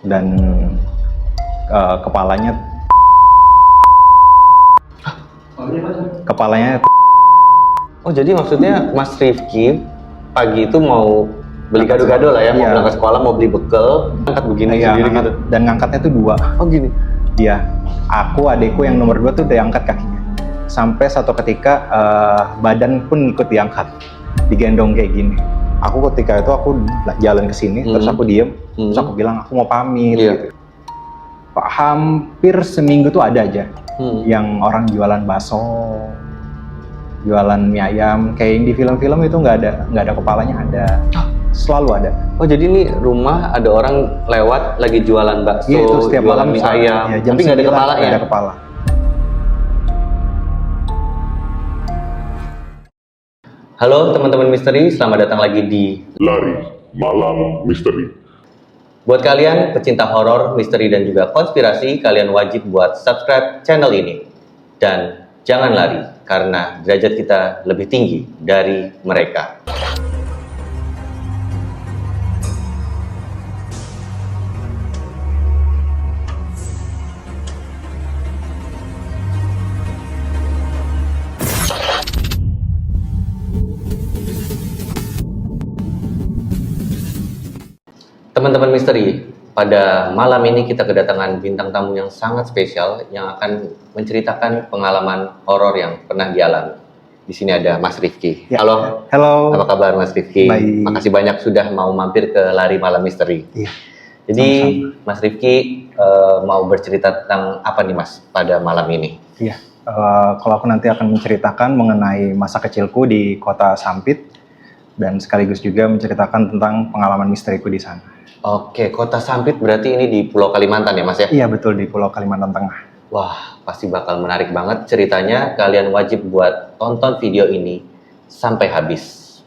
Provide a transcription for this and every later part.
dan kepalanya Oh, jadi maksudnya Mas Rifki pagi itu mau beli gado-gado lah ya, mau berangkat sekolah, mau beli bekal, angkat begini sendiri gitu. Dan ngangkatnya tuh 2. Oh gini? Iya, aku adekku yang nomor 2 tuh udah angkat kakinya. Sampai satu ketika badan pun ikut diangkat, digendong kayak gini. Aku ketika itu aku jalan ke sini, terus aku diem, terus aku bilang aku mau pamit gitu. Hampir seminggu tuh ada aja yang orang jualan bakso, jualan mie ayam, kayak yang di film-film itu nggak ada kepalanya, ada. Selalu ada. Oh, jadi ini rumah ada orang lewat lagi jualan bakso, Iya, itu setiap jualan malam mie ayam, ya, tapi nggak ada kepalanya. Nggak ada kepala. Halo teman-teman misteri, selamat datang lagi di Lari Malam Misteri. Buat kalian pecinta horor, misteri dan juga konspirasi, kalian wajib buat subscribe channel ini. Dan jangan lari, karena derajat kita lebih tinggi dari mereka. Teman-teman misteri, pada malam ini kita kedatangan bintang tamu yang sangat spesial yang akan menceritakan pengalaman horor yang pernah dialami. Di sini ada Mas Rifki. Ya. Halo. Halo. Apa kabar Mas Rifki? Baik. Makasih banyak sudah mau mampir ke Lari Malam Misteri. Iya. Jadi Sama-sama. Mas Rifki mau bercerita tentang apa nih Mas pada malam ini? Iya. Kalau aku nanti akan menceritakan mengenai masa kecilku di kota Sampit dan sekaligus juga menceritakan tentang pengalaman misteriku di sana. Oke, Kota Sampit berarti ini di Pulau Kalimantan ya Mas ya? Iya betul, di Pulau Kalimantan Tengah. Wah, pasti bakal menarik banget ceritanya. Kalian wajib buat tonton video ini sampai habis.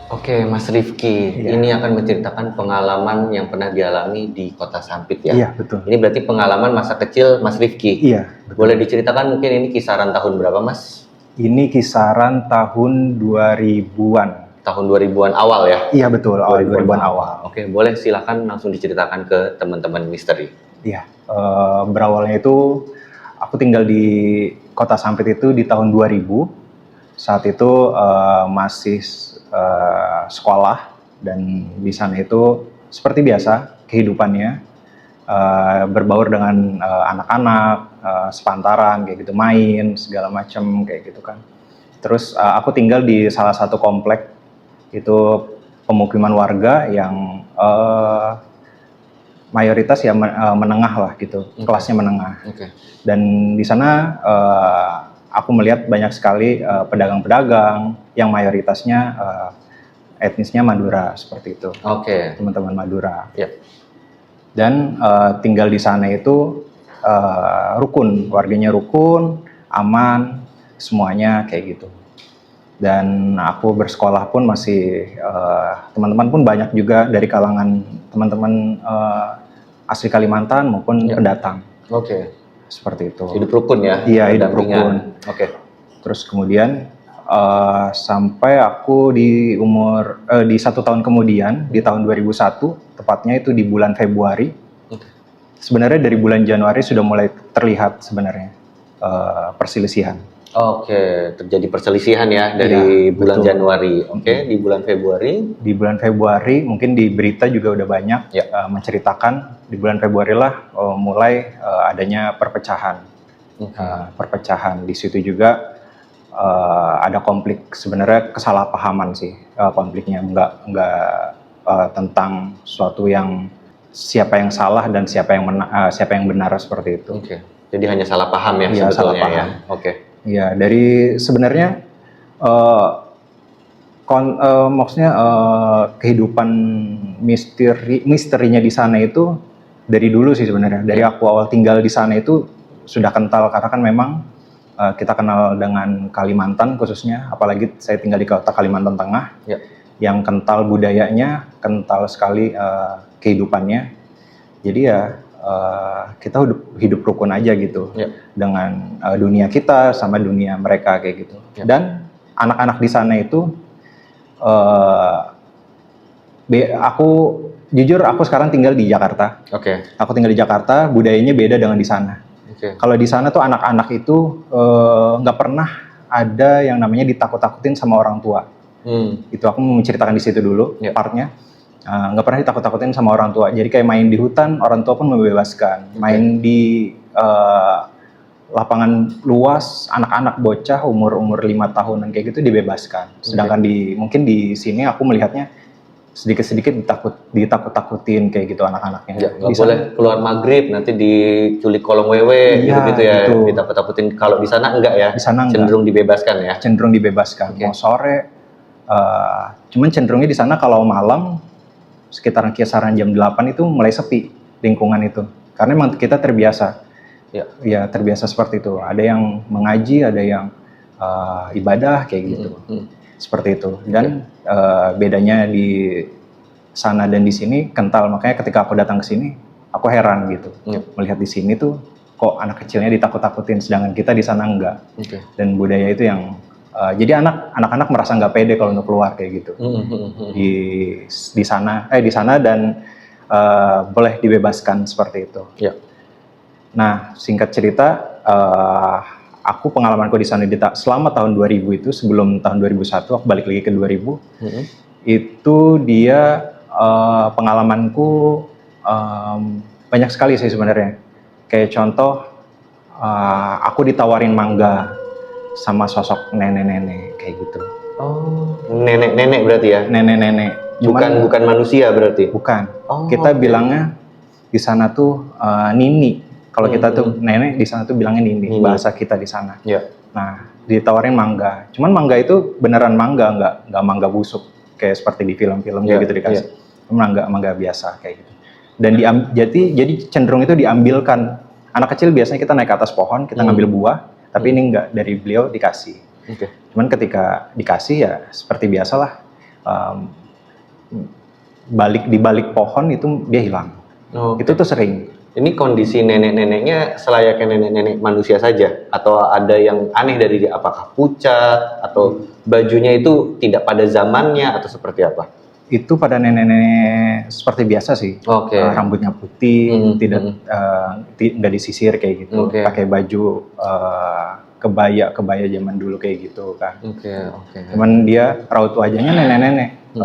Oke, Mas Rifki, ini akan menceritakan pengalaman yang pernah dialami di Kota Sampit ya? Iya, betul. Ini berarti pengalaman masa kecil Mas Rifki? Iya, betul. Boleh diceritakan mungkin ini kisaran tahun berapa Mas? Ini kisaran tahun 2000-an. Tahun 2000-an awal ya? Iya betul, 2000-an awal. Oke, boleh silakan langsung diceritakan ke teman-teman misteri. Iya, berawalnya itu aku tinggal di Kota Sampit itu di tahun 2000. Saat itu masih sekolah dan di sana itu seperti biasa kehidupannya berbaur dengan anak-anak, sepantaran kayak gitu, main segala macam kayak gitu kan. Terus aku tinggal di salah satu komplek itu pemukiman warga yang mayoritas ya menengah lah gitu, kelasnya menengah. Dan di sana aku melihat banyak sekali pedagang-pedagang yang mayoritasnya etnisnya Madura seperti itu. Teman-teman Madura. Dan tinggal di sana itu rukun, warganya rukun, aman, semuanya kayak gitu. Dan aku bersekolah pun masih, teman-teman pun banyak juga dari kalangan teman-teman asli Kalimantan maupun pendatang. Seperti itu. Hidup rukun ya? Iya, hidup rukun. Terus kemudian sampai aku di umur di 1 tahun kemudian, di tahun 2001, tepatnya itu di bulan Februari. Sebenarnya dari bulan Januari sudah mulai terlihat sebenarnya perselisihan. Terjadi perselisihan ya dari bulan Januari. Di bulan Februari? Di bulan Februari, mungkin di berita juga udah banyak menceritakan, di bulan Februari lah mulai adanya perpecahan. Perpecahan di situ juga ada konflik, sebenarnya kesalahpahaman sih konfliknya, nggak tentang suatu yang siapa yang salah dan siapa yang benar seperti itu. Jadi hanya salah paham ya sebetulnya salah paham. ya. Iya, dari sebenarnya maksudnya kehidupan misterinya di sana itu dari dulu sih sebenarnya. Dari aku awal tinggal di sana itu sudah kental, karena kan memang kita kenal dengan Kalimantan khususnya, apalagi saya tinggal di kota Kalimantan Tengah, yang kental budayanya, kental sekali kehidupannya. Jadi ya kita hidup rukun aja gitu dengan dunia kita sama dunia mereka kayak gitu. Dan anak-anak di sana itu aku jujur aku sekarang tinggal di Jakarta. Aku tinggal di Jakarta, budayanya beda dengan di sana. Kalau di sana tuh anak-anak itu nggak pernah ada yang namanya ditakut-takutin sama orang tua. Itu aku mau menceritakan di situ dulu partnya. Nggak pernah ditakut-takutin sama orang tua. Jadi kayak main di hutan, orang tua pun membebaskan. Main di lapangan luas, anak-anak bocah umur 5 tahunan kayak gitu dibebaskan. Sedangkan mungkin di sini aku melihatnya sedikit-sedikit ditakut-takutin kayak gitu anak-anaknya. Nggak boleh keluar maghrib nanti diculik kolong wewe gitu ya, gitu. Ditakut-takutin. Kalau di sana enggak ya? Di sana cenderung dibebaskan ya? Cenderung dibebaskan. Mau sore, cuman cenderungnya di sana kalau malam sekitaran kisaran jam 8 itu mulai sepi lingkungan itu. Karena memang kita terbiasa. Ya terbiasa seperti itu. Ada yang mengaji, ada yang ibadah kayak gitu. Seperti itu. Dan bedanya di sana dan di sini kental. Makanya ketika aku datang ke sini, aku heran gitu. Melihat di sini tuh kok anak kecilnya ditakut-takutin, sedangkan kita di sana enggak. Dan budaya itu yang jadi anak-anak merasa nggak pede kalau untuk keluar kayak gitu. Di sana dan boleh dibebaskan seperti itu. Nah, singkat cerita, aku pengalamanku di sana selama tahun 2000 itu, sebelum tahun 2001, aku balik lagi ke 2000, itu dia pengalamanku banyak sekali sih sebenarnya. Kayak contoh, aku ditawarin mangga sama sosok nenek-nenek kayak gitu. Oh, nenek-nenek berarti ya? Nenek-nenek. Bukan manusia berarti? Bukan. Kita bilangnya di sana tuh nini. Kalau kita tuh nenek di sana tuh bilangnya nini, bahasa kita di sana. Nah, ditawarin mangga. Cuman mangga itu beneran mangga, nggak mangga busuk kayak seperti di film-film gitu dikasih. Mangga biasa kayak gitu. Dan jadi cenderung itu diambilkan. Anak kecil biasanya kita naik ke atas pohon, kita ngambil buah, tapi ini enggak, dari beliau dikasih. Cuman ketika dikasih ya seperti biasalah, di balik pohon itu dia hilang. Itu tuh sering. Ini kondisi nenek-neneknya selayaknya nenek-nenek manusia saja? Atau ada yang aneh dari dia? Apakah pucat? Atau bajunya itu tidak pada zamannya? Atau seperti apa? Itu pada nenek-nenek seperti biasa sih. Rambutnya putih, tidak disisir kayak gitu. Pakai baju kebaya zaman dulu kayak gitu kan. Cuman dia raut wajahnya nenek-nenek.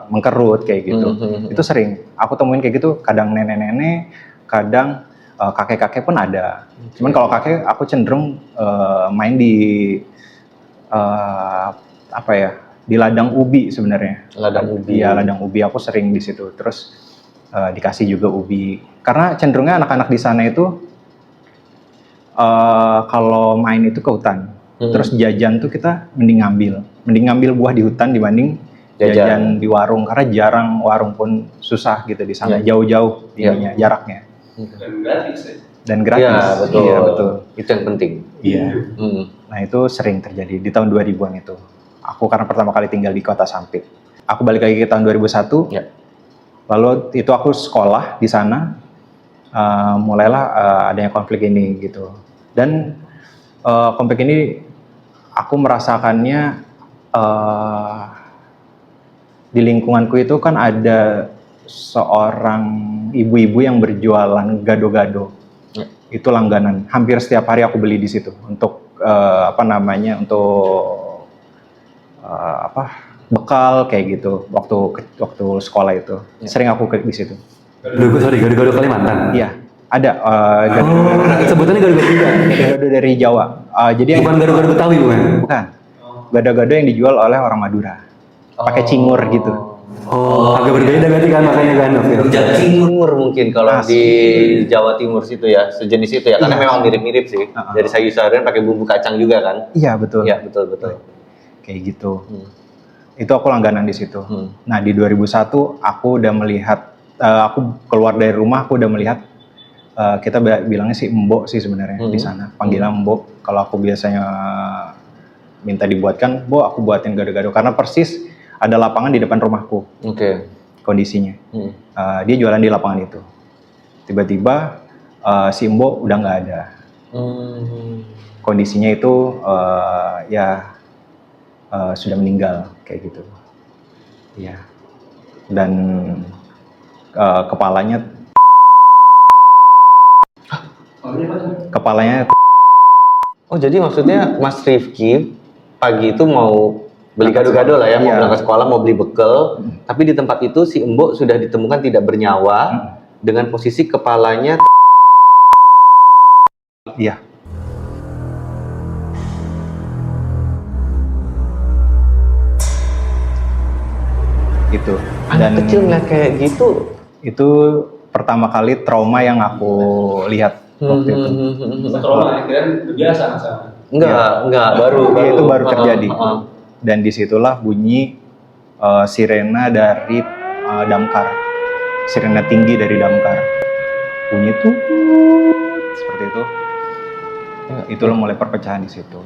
Mengkerut kayak gitu. Itu sering aku temuin kayak gitu, kadang nenek-nenek, kadang kakek-kakek pun ada. Cuman kalau kakek aku cenderung main di di ladang ubi sebenarnya. Ladang ubi. Iya, ladang ubi aku sering di situ. Terus dikasih juga ubi. Karena cenderungnya anak-anak di sana itu kalau main itu ke hutan. Terus jajan tuh kita mending ngambil buah di hutan dibanding jajan di warung, karena jarang warung pun susah gitu di sana, jauh-jauh jaraknya. Dan gratis. Iya, betul. Iya, betul. Itu yang penting. Iya. Nah, itu sering terjadi di tahun 2000-an itu. Aku karena pertama kali tinggal di Kota Sampit. Aku balik lagi ke tahun 2001. Lalu itu aku sekolah di sana. Mulailah adanya konflik ini gitu. Dan konflik ini aku merasakannya di lingkunganku itu kan ada seorang ibu-ibu yang berjualan gado-gado. Itu langganan. Hampir setiap hari aku beli di situ untuk bekal kayak gitu waktu sekolah itu. Sering aku di situ. Gado-gado Kalimantan. Iya, ada Sebutannya gado-gado juga. Gado-gado dari Jawa. Jadi bukan gado-gado Betawi bukan? Bukan. Gado-gado yang dijual oleh orang Madura. Pakai cingur gitu. Agak berbeda berarti kan makanya kan. Rujak cingur mungkin kalau di Jawa Timur situ ya, sejenis itu ya, karena memang mirip-mirip sih. Dari sayur-sayuran pakai bumbu kacang juga kan? Iya, betul. Iya, betul. Kayak gitu. Itu aku langganan di situ. Nah, di 2001 aku udah melihat, aku keluar dari rumah, aku udah melihat, kita bilangnya sih mbok sih sebenarnya di sana. Panggilan mbok. Kalau aku biasanya minta dibuatkan, aku buatin gado-gado karena persis ada lapangan di depan rumahku. Kondisinya. Dia jualan di lapangan itu. Tiba-tiba si mbok udah nggak ada. Kondisinya itu ya sudah meninggal kayak gitu. Iya. Dan kepalanya Oh, jadi maksudnya Mas Rifki pagi itu mau beli gado-gado lah ya, mau Iya. berangkat sekolah, mau beli bekal, tapi di tempat itu si Embok sudah ditemukan tidak bernyawa dengan posisi kepalanya. iya. Itu. Anak kecil ngeliat kayak gitu. Itu pertama kali trauma yang aku lihat waktu itu. Trauma, kira biasa sama. Enggak, baru. Iya, itu baru terjadi. Heeh. Dan disitulah bunyi sirena dari damkar, sirena tinggi dari damkar. Bunyi tuh seperti itu. Itulah mulai perpecahan di situ.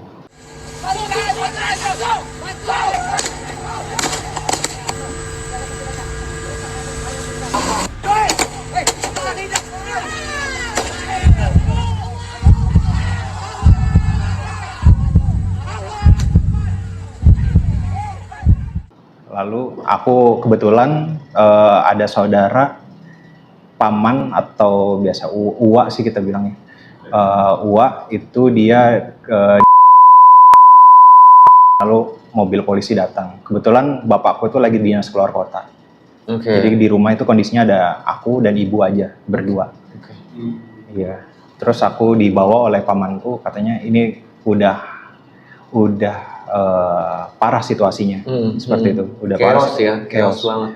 Lalu aku kebetulan ada saudara paman atau biasa uwa sih kita bilangnya. Uwa itu dia lalu mobil polisi datang. Kebetulan bapakku itu lagi dinas keluar kota. Oke. Jadi di rumah itu kondisinya ada aku dan ibu aja berdua. Iya. Terus aku dibawa oleh pamanku, katanya ini udah parah situasinya, seperti itu. Udah Chaos parah, ya, chaos chaos. banget.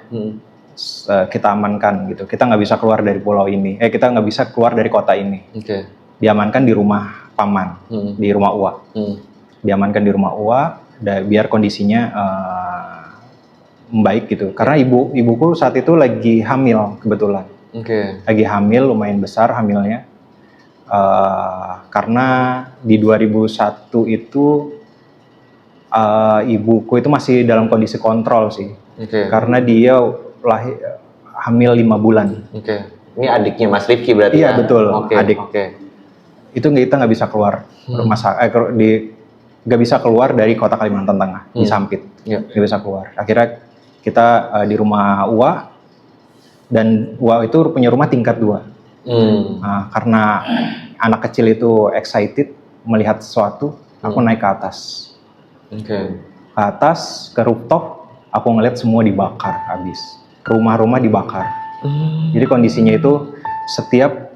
Kita amankan gitu. Kita nggak bisa keluar dari pulau ini. Kita nggak bisa keluar dari kota ini. Oke. Diamankan di rumah paman, di rumah uwa. Diamankan di rumah uwa, biar kondisinya membaik gitu. Karena ibuku saat itu lagi hamil kebetulan. Oke. Lagi hamil, lumayan besar hamilnya. Karena di 2001 itu ibuku itu masih dalam kondisi kontrol sih. Oke. Karena dia hamil 5 bulan. Oke. Ini adiknya Mas Rifki berarti Iya, ya? betul, Oke. adik. Oke. Itu kita nggak bisa keluar nggak bisa keluar dari kota Kalimantan Tengah, di Sampit. Iya. Nggak bisa keluar. Akhirnya kita di rumah Uwa, dan Uwa itu punya rumah tingkat 2. Nah, karena anak kecil itu excited melihat sesuatu, aku naik ke atas. Oke. Ke atas, ke rooftop, aku ngeliat semua dibakar habis. Rumah-rumah dibakar. Jadi kondisinya itu setiap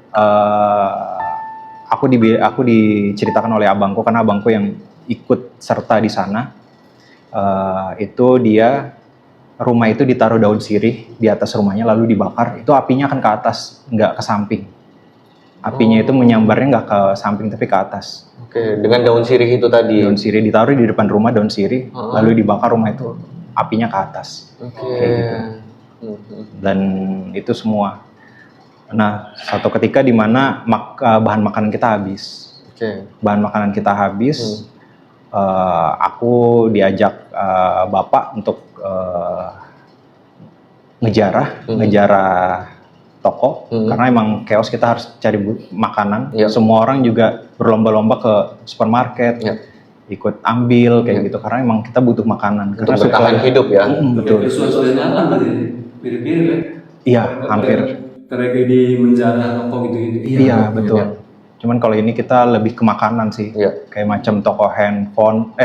aku diceritakan oleh abangku, karena abangku yang ikut serta di sana, itu dia rumah itu ditaruh daun sirih di atas rumahnya lalu dibakar. Itu apinya akan ke atas, nggak ke samping. Apinya itu menyambarnya nggak ke samping tapi ke atas. Oke. Dengan daun sirih itu tadi. Daun sirih ditaruh di depan rumah, daun sirih, lalu dibakar rumah itu, apinya ke atas. Oke. Kayak gitu. Dan itu semua. Nah, satu ketika di mana bahan makanan kita habis. Oke. Bahan makanan kita habis. Aku diajak bapak untuk ngejarah toko, karena emang chaos, kita harus cari makanan. Yep. Semua orang juga berlomba-lomba ke supermarket, ikut ambil kayak gitu, karena emang kita butuh makanan. Untuk Karena bertahan hidup ya. Betul. Suasana kan tadi mirip-mirip ya. Iya, hampir. Tragedi menjarah toko gitu-gitu. Iya, betul. Cuman kalau ini kita lebih ke makanan sih. Iya. Kayak macam toko handphone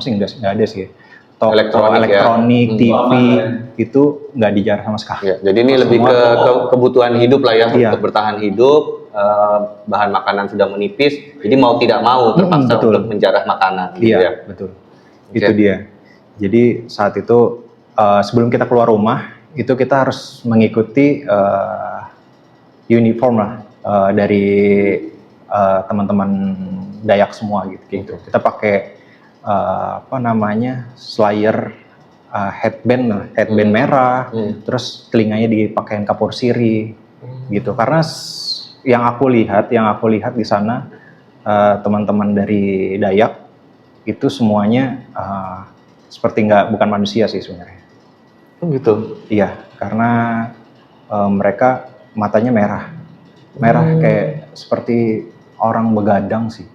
sih nggak ada sih. Toko Elektronik ya. elektronik, TV itu nggak dijarah sama sekali. Ya, jadi ini lebih ke kebutuhan hidup lah ya, Iya. untuk bertahan hidup. Bahan makanan sudah menipis, jadi mau tidak mau terpaksa betul. untuk menjarah makanan. Gitu Iya, ya. betul. Itu dia. Jadi saat itu sebelum kita keluar rumah, itu kita harus mengikuti uniform lah dari teman-teman Dayak semua gitu. Kita pakai slayer headband merah, terus telinganya dipakein kapur sirih gitu. Karena yang aku lihat di sana teman-teman dari Dayak itu semuanya seperti bukan manusia sih sebenarnya. Oh gitu. Iya, karena mereka matanya merah kayak seperti orang begadang sih.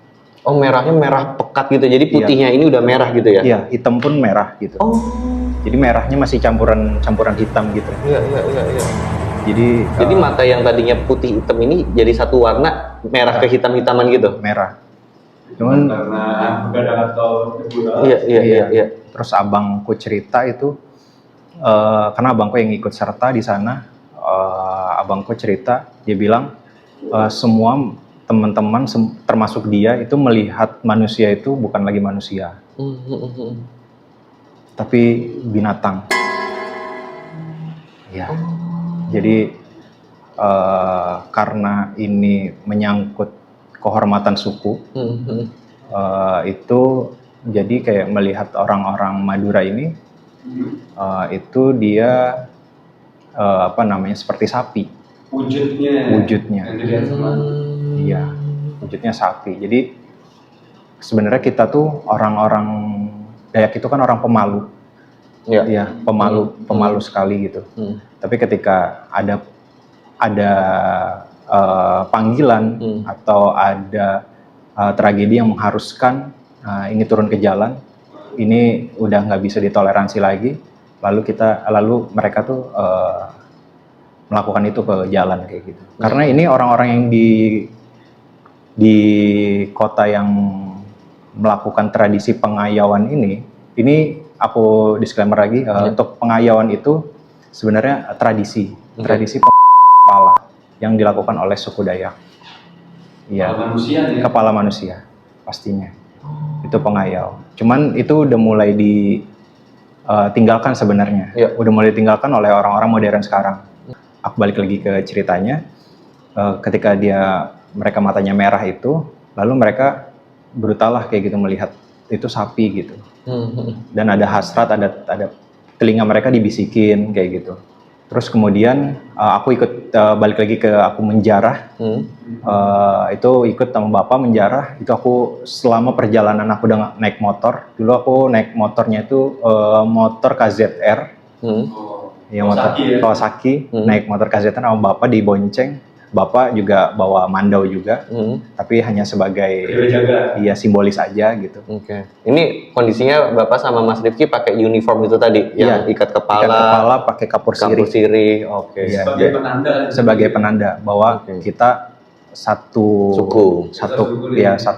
Oh, merahnya merah pekat gitu. Jadi putihnya ini udah merah gitu ya? Iya, hitam pun merah gitu. Oh. Jadi merahnya masih campuran hitam gitu. Iya. Jadi eh, mata yang tadinya putih hitam ini jadi satu warna merah ke hitam-hitaman gitu. merah. Cuman Karena begadang atau debu. Iya. terus abangku cerita itu karena abangku yang ikut serta di sana, abangku cerita, dia bilang semua teman-teman termasuk dia itu melihat manusia itu bukan lagi manusia, tapi binatang. Ya. Jadi karena ini menyangkut kehormatan suku, itu jadi kayak melihat orang-orang Madura ini itu dia seperti sapi. Wujudnya. Yang dilihat sama. Iya, wujudnya sapi. Jadi sebenarnya kita tuh orang-orang Dayak itu kan orang pemalu. Iya. Iya, pemalu sekali gitu. Tapi ketika ada panggilan atau ada tragedi yang mengharuskan ini turun ke jalan, ini udah nggak bisa ditoleransi lagi. Lalu mereka tuh melakukan itu ke jalan kayak gitu. Karena ini orang-orang yang di kota yang melakukan tradisi pengayauan ini aku disclaimer lagi, untuk pengayauan itu sebenarnya tradisi kepala yang dilakukan oleh suku Dayak. Iya. Kepala manusia pastinya. Itu pengayau. Cuman itu udah mulai ditinggalkan sebenarnya. Iya. Udah mulai ditinggalkan oleh orang-orang modern sekarang. Aku balik lagi ke ceritanya. Ketika mereka matanya merah itu, lalu mereka brutal lah kayak gitu melihat itu sapi gitu. Dan ada hasrat, ada telinga mereka dibisikin kayak gitu. Terus kemudian aku ikut balik lagi ke aku menjarah. Itu ikut sama bapak menjarah. Itu aku selama perjalanan aku udah naik motor. Dulu aku naik motornya itu motor KZR. Ya, motor Kawasaki. Naik motor KZR sama bapak dibonceng. Bapak juga bawa mandau juga, tapi hanya sebagai simbolis aja gitu. Oke. Ini kondisinya Bapak sama Mas Rifki pakai uniform itu tadi, yang ikat kepala. Ikat kepala pakai kapur sirih. Oke. Iya, Sebagai penanda. Sebagai penanda bahwa kita satu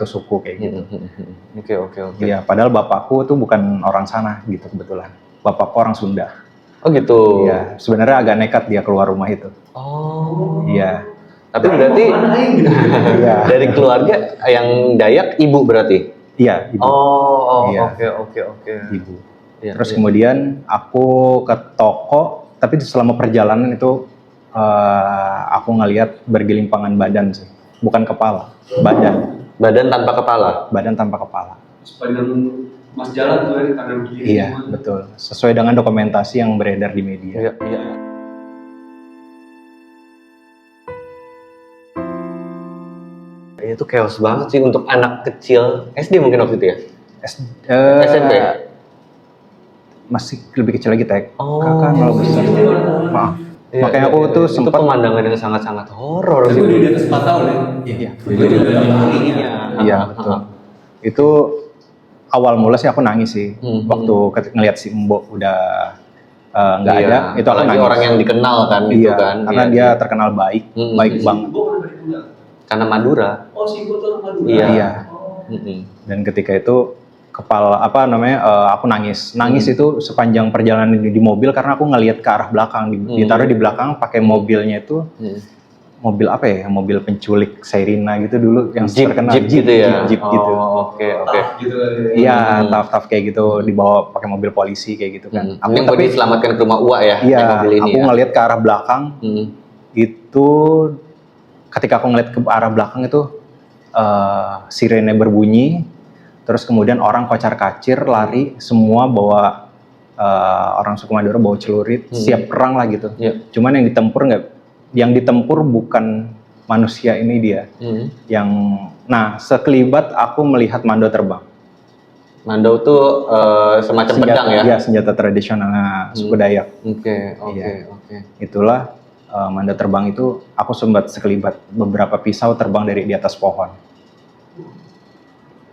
suku kayak gitu. Oke. Iya, padahal bapakku tuh bukan orang sana gitu kebetulan. Bapakku orang Sunda. Oh gitu. Iya, sebenarnya agak nekat dia keluar rumah itu. Oh. Iya. Tapi berarti Iya. dari keluarga yang Dayak ibu berarti? Iya, ibu. Iya. Oke. Ibu. Iya, Terus iya. kemudian aku ke toko, tapi selama perjalanan itu aku ngelihat bergelimpangan badan sih, bukan kepala, badan. Badan tanpa kepala? Badan tanpa kepala. Sepanjang Mas jalan tuh ya, kanan kiri. Iya, betul. Sesuai dengan dokumentasi yang beredar di media. Iya. Itu chaos banget sih untuk anak kecil SD mungkin waktu itu ya? SMP? Masih lebih kecil lagi, Tek. Oh. Kakak kalau besar. Maaf. Iya, Makanya aku tuh itu sempat. pemandangan yang sangat-sangat horor Tapi sih. udah di atas 4 tahun ya? Iya. Iya, Betul. Itu awal mula sih aku nangis sih, waktu ngelihat si Mbok udah nggak ada. Itu aku apalagi nangis. orang yang dikenal kan, gitu Iya, kan? karena Iya, dia iya. terkenal baik banget. Ibu pernah ditinggal. Karena Madura. Oh, si Ibu tuh Madura. Iya. Oh. Dan ketika itu aku nangis itu sepanjang perjalanan di mobil karena aku ngelihat ke arah belakang, ditaruh di belakang pakai mobilnya itu mobil apa ya, mobil penculik Sairina gitu dulu yang terkenal, Jeep gitu ya? Jeep gitu. Oke. Tough gitu kali ya. Iya, tough kayak gitu, dibawa pakai mobil polisi kayak gitu kan. Aku yang tadi diselamatkan ke rumah Uwa ya, iya, naik mobil ini aku ya? ngelihat ke arah belakang. Itu ketika aku ngeliat ke arah belakang itu sirene berbunyi, terus kemudian orang kocar-kacir lari semua bawa orang suku Madura bawa celurit, siap perang lah gitu. Iya. Cuman yang ditempur bukan manusia ini dia. Sekelibat aku melihat mandau terbang. Mandau tuh semacam pedang ya? Iya, senjata tradisional suku Dayak. Oke. Itulah mandau terbang itu, aku sempat sekelibat beberapa pisau terbang dari di atas pohon.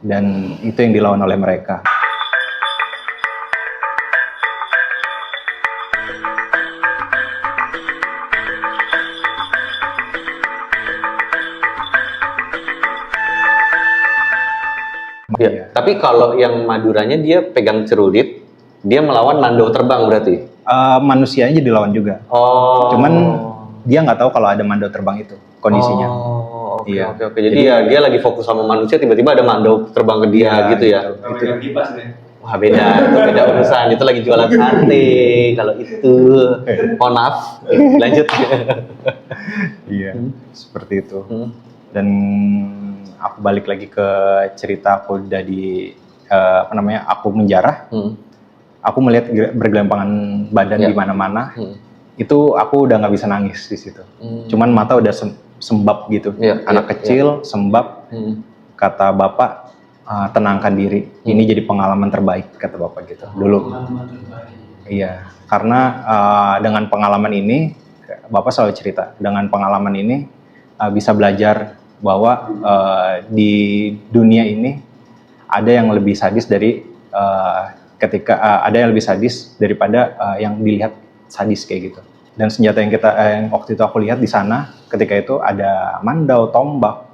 dan itu yang dilawan oleh mereka. Ya. Tapi kalau yang Maduranya dia pegang cerulit, dia melawan mandau terbang berarti. Manusianya dilawan juga. Oh. Cuman dia nggak tahu kalau ada mandau terbang itu kondisinya. Oh, oke, Iya. oke. Jadi ya dia lagi fokus sama manusia, tiba-tiba ada mandau terbang ke dia Iya, gitu ya. Pegang kipas nih. Wah beda, itu beda urusan. Itu lagi jualan sate. Kalau itu, mohon maaf. Lanjut. Iya, seperti itu. Dan aku balik lagi ke cerita aku udah di aku menjarah. Aku melihat bergelimpangan badan di mana-mana. Itu aku udah nggak bisa nangis di situ. Cuman mata udah sembab gitu. Anak kecil sembab. Kata bapak, tenangkan diri. Ini jadi pengalaman terbaik kata bapak gitu dulu. Iya, karena dengan pengalaman ini, bapak selalu cerita. Dengan pengalaman ini bisa belajar bahwa di dunia ini ada yang lebih sadis dari ada yang lebih sadis daripada yang dilihat sadis kayak gitu. Dan senjata yang waktu itu aku lihat di sana ketika itu ada mandau, tombak,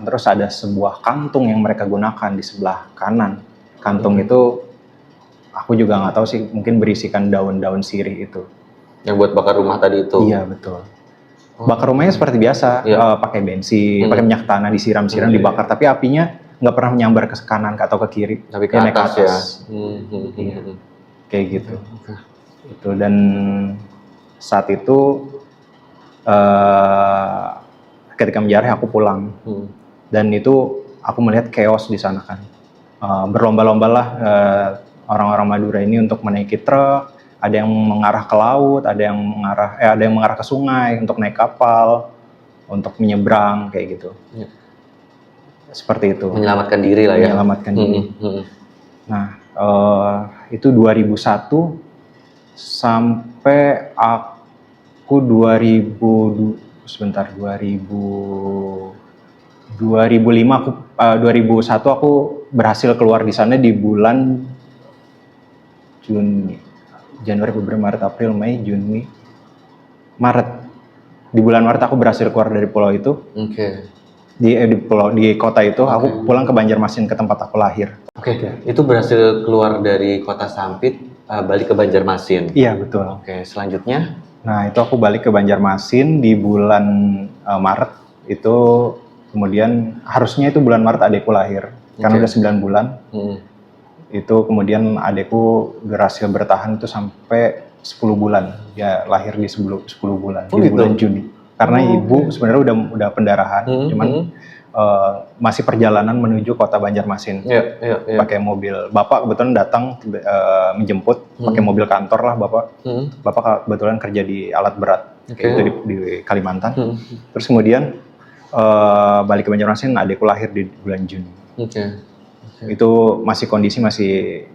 terus ada sebuah kantung yang mereka gunakan di sebelah kanan. Kantung itu aku juga nggak tahu sih, mungkin berisikan daun-daun sirih itu. Yang buat bakar rumah tadi itu. Iya betul. Bakar rumahnya seperti biasa, pakai bensin, pakai minyak tanah, disiram-siram, dibakar. Tapi apinya nggak pernah menyambar ke kanan atau ke kiri, tapi ke atas ya. Iya. Kayak gitu. Itu dan saat itu ketika menjarah aku pulang dan itu aku melihat chaos di sana kan. Berlomba-lombalah orang-orang Madura ini untuk menaiki truk. Ada yang mengarah ke laut, ada yang mengarah ke sungai untuk naik kapal, untuk menyeberang kayak gitu. Seperti itu. Menyelamatkan diri lah ya. Menyelamatkan diri. Nah, itu 2001 sampai aku 2005 aku 2001 aku berhasil keluar di sana di bulan Januari, Februari, Maret, April, Mei, Juni, Maret. Di bulan Maret aku berhasil keluar dari pulau itu. Di kota itu aku pulang ke Banjarmasin, ke tempat aku lahir. Itu berhasil keluar dari kota Sampit, balik ke Banjarmasin. Iya betul. Selanjutnya? Nah itu aku balik ke Banjarmasin di bulan Maret itu, kemudian harusnya itu bulan Maret adekku lahir karena udah 9 bulan. Itu kemudian adekku berhasil bertahan itu sampai 10 bulan. Dia lahir di 10 bulan di bulan Juni. Karena ibu sebenarnya udah pendarahan, cuman masih perjalanan menuju kota Banjarmasin. Pakai mobil. Bapak kebetulan datang menjemput pakai mobil kantor lah bapak. Bapak kebetulan kerja di alat berat itu di Kalimantan. Terus kemudian balik ke Banjarmasin, adekku lahir di bulan Juni. Itu kondisi masih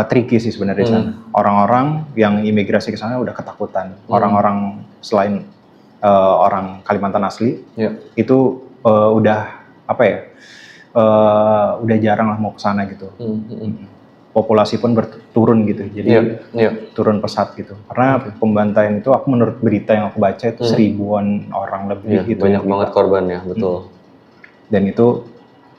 tricky sih sebenarnya di sana. Orang-orang yang imigrasi ke sana udah ketakutan. Orang-orang selain orang Kalimantan asli itu udah udah jarang lah mau ke sana gitu. Populasi pun turun gitu. Jadi turun pesat gitu. Karena pembantaian itu aku menurut berita yang aku baca itu 1000-an orang lebih gitu. Banyak banget korbannya, betul. Dan itu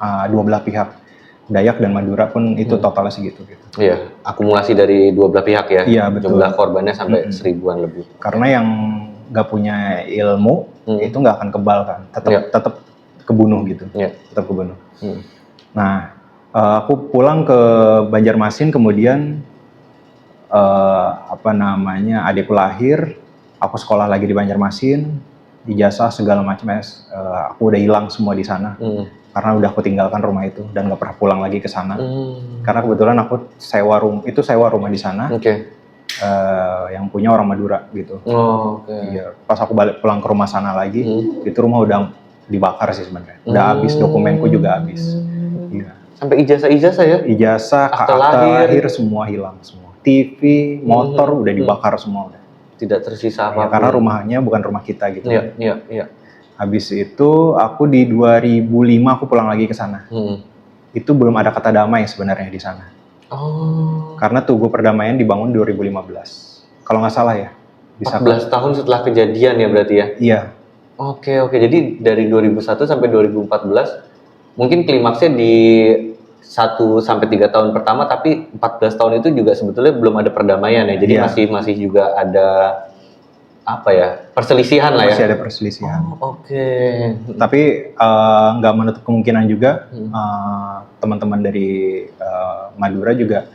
dua belah pihak. Dayak dan Madura pun itu totalnya segitu gitu. Iya, akumulasi dari dua belah pihak ya. Iya, betul. Jumlah korbannya sampai 1000-an lebih. Karena yang nggak punya ilmu itu nggak akan kebal kan, tetap kebunuh gitu. Tetap kebunuh. Nah, aku pulang ke Banjarmasin, kemudian adikku lahir, aku sekolah lagi di Banjarmasin, ijazah segala macam, aku udah hilang semua di sana. Karena udah aku tinggalkan rumah itu dan nggak pernah pulang lagi ke sana. Karena kebetulan aku sewa rumah di sana. Yang punya orang Madura gitu. Iya. Pas aku pulang ke rumah sana lagi, itu rumah udah dibakar sih sebenarnya. Udah habis, dokumenku juga habis. Iya. Sampai ijazah ya? Ijazah, akta lahir semua hilang semua. TV, motor udah dibakar semua udah. Tidak tersisa apa-apa. Karena rumahnya bukan rumah kita gitu. Iya. Habis itu aku di 2005 aku pulang lagi ke sana. itu belum ada kata damai sebenarnya di sana. Oh. Karena Tugu Perdamaian dibangun 2015. Kalau nggak salah ya. Bisa 14 tahun setelah kejadian ya berarti ya? Iya. Oke. Jadi dari 2001 sampai 2014, mungkin klimaksnya di 1 sampai 3 tahun pertama, tapi 14 tahun itu juga sebetulnya belum ada perdamaian ya. Jadi Iya. masih juga ada perselisihan lah ya. Masih ada perselisihan. Oke. Tapi nggak menutup kemungkinan juga teman-teman dari Madura juga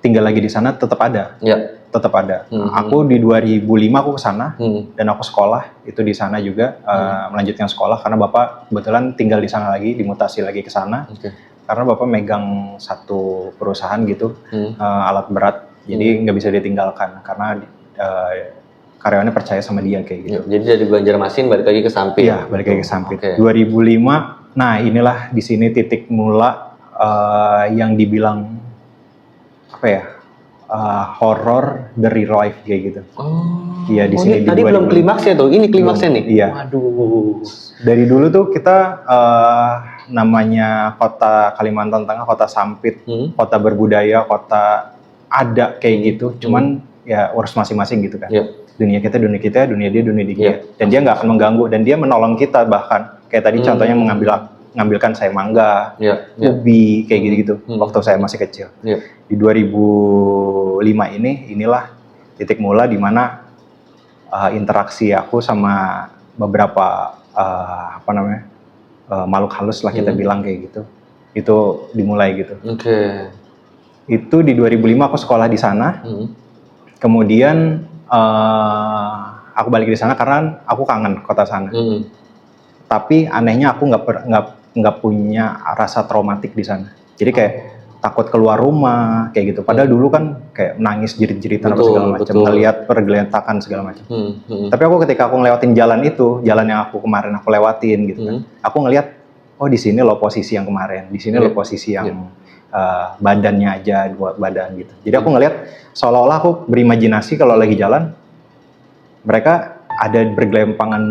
tinggal lagi di sana tetap ada. Ya. Tetap ada. Aku di 2005 aku ke sana dan aku sekolah itu di sana juga melanjutkan sekolah karena Bapak kebetulan tinggal di sana lagi, dimutasi lagi ke sana. Oke. Karena Bapak megang satu perusahaan gitu, alat berat. Jadi nggak bisa ditinggalkan karena karyawannya percaya sama dia kayak gitu. Jadi dari Banjarmasin balik lagi ke Sampit. Iya, balik lagi ke Sampit. Oke. 2005. Nah, inilah di sini titik mula yang dibilang horror the real life kayak gitu. Oh. Iya, di sini ini di tadi 2005. belum klimaksnya tuh. Ini klimaksnya nih. Iya. Waduh. Dari dulu tuh kita namanya kota Kalimantan Tengah, kota Sampit, kota berbudaya, kota ada kayak gitu. Cuman ya urus masing-masing gitu kan. Iya. Dunia kita, dunia dia, dunia dia. Iya. Dan dia nggak akan mengganggu dan dia menolong kita bahkan. Kayak tadi contohnya mengambilkan saya mangga, Iya. ubi kayak gitu-gitu waktu saya masih kecil. Iya. Di 2005 inilah titik mula di mana interaksi aku sama beberapa makhluk halus lah kita bilang kayak gitu. Itu dimulai gitu. Oke. Itu di 2005 aku sekolah di sana. Kemudian aku balik di sana karena aku kangen kota sana. Tapi anehnya aku nggak punya rasa traumatik di sana. Jadi kayak takut keluar rumah kayak gitu. Padahal dulu kan kayak nangis jerit-jeritan apa segala macam, ngelihat pergeletakan segala macam. Tapi aku ketika aku ngelewatin jalan itu, jalan yang aku kemarin aku lewatin gitu kan, aku ngelihat oh di sini lo posisi yang kemarin, di sini lo posisi yang badannya aja dua badan gitu. Jadi aku ngelihat seolah-olah aku berimajinasi kalau lagi jalan mereka ada bergelempangan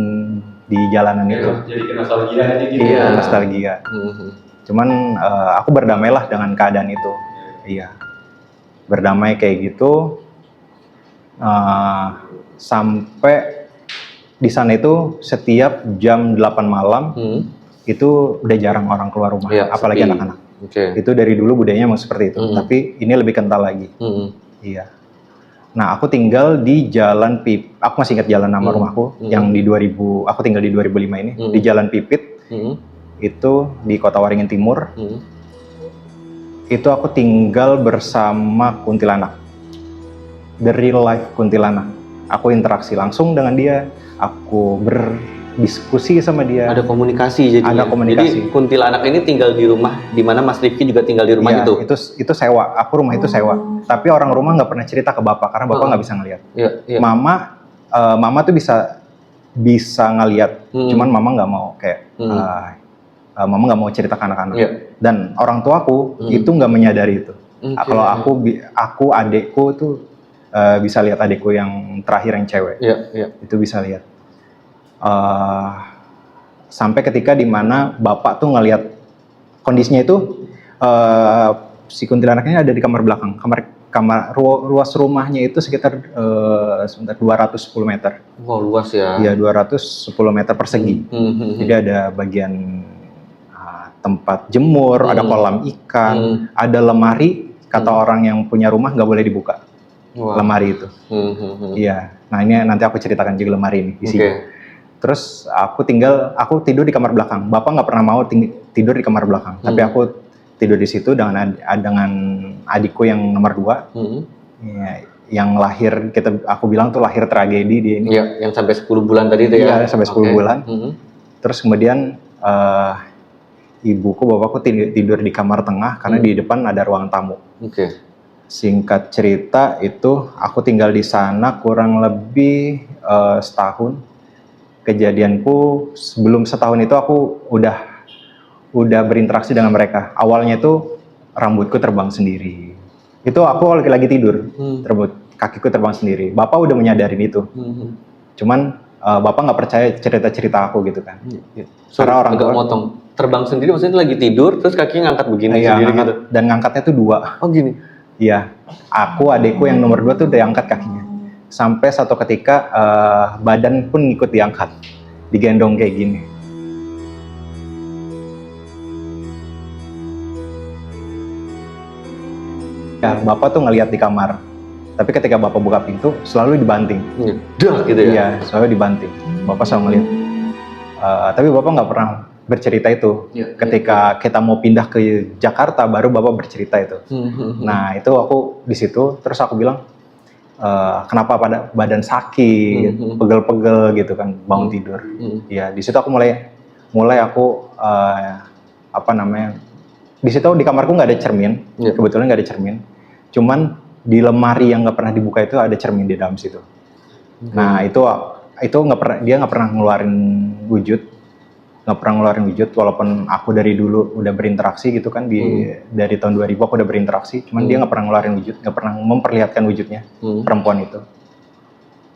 di jalanan itu. Jadi nostalgia aja gitu. Iya, nostalgia. Cuman aku berdamailah dengan keadaan itu. Iya. Berdamai kayak gitu sampai di sana itu setiap jam 8 malam itu udah jarang orang keluar rumah, apalagi anak-anak. Itu dari dulu budayanya memang seperti itu, tapi ini lebih kental lagi. Iya. Nah, aku tinggal di Jalan Pipit. Aku masih ingat jalan nama rumahku yang di 2000. Aku tinggal di 2005 ini di Jalan Pipit. Itu di Kota Waringin Timur. Itu aku tinggal bersama kuntilanak. The real life kuntilanak. Aku interaksi langsung dengan dia. Aku berdiskusi sama dia. Ada komunikasi jadi. Ada komunikasi. Jadi kuntilanak ini tinggal di rumah di mana Mas Rifki juga tinggal di rumah itu. Itu sewa. Aku rumah itu sewa. Tapi orang rumah nggak pernah cerita ke bapak karena bapak nggak bisa ngelihat. Iya. Mama tuh bisa ngelihat. Cuman mama nggak mau kayak. Mama nggak mau cerita ke anak-anak. Dan orang tuaku itu nggak menyadari itu. Kalau aku adekku tuh bisa lihat adekku yang terakhir yang cewek. Itu bisa lihat. Sampai ketika dimana bapak tuh ngelihat kondisinya itu si kuntilanaknya ada di kamar belakang. Ruas rumahnya itu sekitar 210 meter. Wow, luas ya. Iya, 210 meter persegi. Jadi ada bagian tempat jemur, ada kolam ikan, ada lemari. Kata orang yang punya rumah nggak boleh dibuka. Lemari itu. Iya. Nah, ini nanti aku ceritakan juga lemari ini isinya. Terus aku tidur di kamar belakang. Bapak nggak pernah mau tidur di kamar belakang, tapi aku tidur di situ dengan adikku yang nomor 2, ya, yang lahir aku bilang tuh lahir tragedi dia ini. Iya, yang sampai 10 bulan tadi itu ya. Iya, sampai 10 bulan. Terus kemudian ibuku, bapakku tidur di kamar tengah karena di depan ada ruang tamu. Singkat cerita itu aku tinggal di sana kurang lebih setahun. Kejadianku sebelum setahun itu aku udah berinteraksi dengan mereka. Awalnya itu rambutku terbang sendiri. Itu aku lagi tidur, kakiku terbang sendiri. Bapak udah menyadarin itu. Cuman bapak nggak percaya cerita-cerita aku gitu kan. Sorry, Karena orang agak tua- motong. Terbang sendiri maksudnya lagi tidur terus kakinya ngangkat begini Iya, sendiri ngangkat- gitu. dan ngangkatnya tuh 2. Oh gini. Iya, aku adekku yang nomor 2 tuh udah angkat kakinya. Sampai satu ketika badan pun ikut diangkat, digendong kayak gini. Ya, bapak tuh ngelihat di kamar. Tapi ketika bapak buka pintu, selalu dibanting. Dah gitu ya. Iya, selalu dibanting. Bapak selalu ngelihat. Tapi bapak nggak pernah bercerita itu. Iya, Ketika kita mau pindah ke Jakarta, baru bapak bercerita itu. Nah itu aku di situ, terus aku bilang, kenapa pada badan sakit, pegel-pegel gitu kan, bangun tidur. Ya di situ aku mulai aku apa namanya, di situ di kamarku nggak ada cermin, Iya. kebetulan nggak ada cermin, cuman di lemari yang nggak pernah dibuka itu ada cermin di dalam situ. Nah itu nggak pernah, dia nggak pernah ngeluarin wujud, walaupun aku dari dulu udah berinteraksi gitu kan, dari tahun 2000 aku udah berinteraksi, cuman dia nggak pernah ngeluarin wujud, nggak pernah memperlihatkan wujudnya, perempuan itu.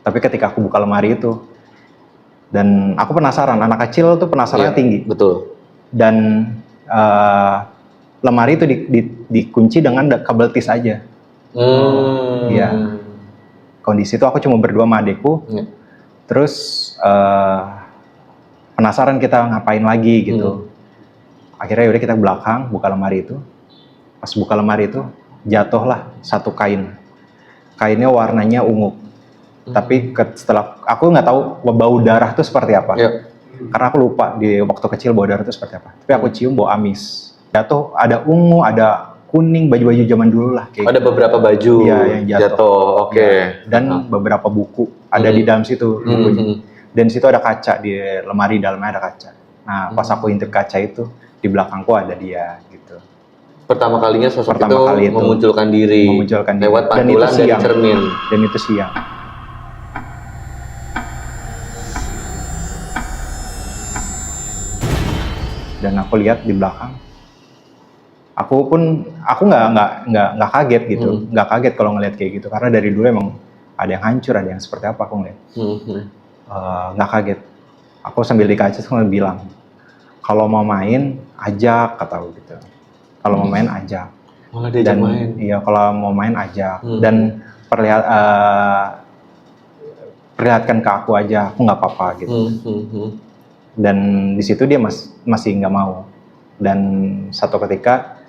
Tapi ketika aku buka lemari itu, dan aku penasaran, anak kecil tuh penasarannya Iya, tinggi, betul. dan lemari itu dikunci dengan kabel tis aja. Iya. Kondisi itu aku cuma berdua sama adekku, Iya. terus penasaran kita ngapain lagi gitu. Akhirnya yaudah kita ke belakang, buka lemari itu. Pas buka lemari itu, jatuhlah satu kain. Kainnya warnanya ungu. Tapi setelah aku nggak tahu bau darah itu seperti apa. Iya. Karena aku lupa di waktu kecil bau darah itu seperti apa. Tapi aku cium bau amis. Jatuh ada ungu, ada kuning, baju-baju zaman dulu lah kayak Ada gitu. beberapa baju Iya, yang jatuh. Oke. Ya, dan beberapa buku ada di dalam situ. bukunya. Dan di situ ada kaca, di lemari dalamnya ada kaca. Nah, pas aku intip kaca itu, di belakangku ada dia gitu. Pertama kalinya sosok Pertama itu, kali itu memunculkan diri lewat Dan itu pantulan dari siang. cermin. Dan itu siang. Dan aku lihat di belakang, aku nggak kaget gitu, nggak kaget kalau ngeliat kayak gitu, karena dari dulu emang ada yang hancur, ada yang seperti apa aku ngeliat. Nggak kaget. Aku sambil di kaca sambil bilang, kalau mau main ajak, kata aku gitu. Kalau mau main ajak. Malah diajak Dan main. iya, kalau mau main ajak. Dan perlihatkan ke aku aja, aku nggak apa-apa gitu. Dan di situ dia masih nggak mau. Dan satu ketika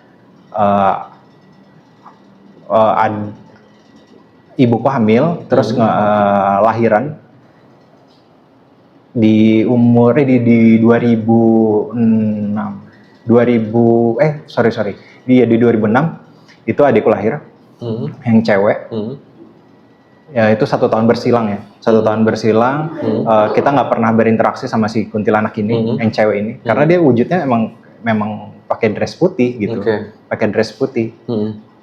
ibuku hamil, terus lahiran di umurnya di 2006 itu adikku lahir, yang cewek. Ya itu 1 tahun bersilang ya, 1 tahun bersilang. Kita nggak pernah berinteraksi sama si kuntilanak ini, yang cewek ini, karena dia wujudnya memang pakai dress putih gitu, pakai dress putih.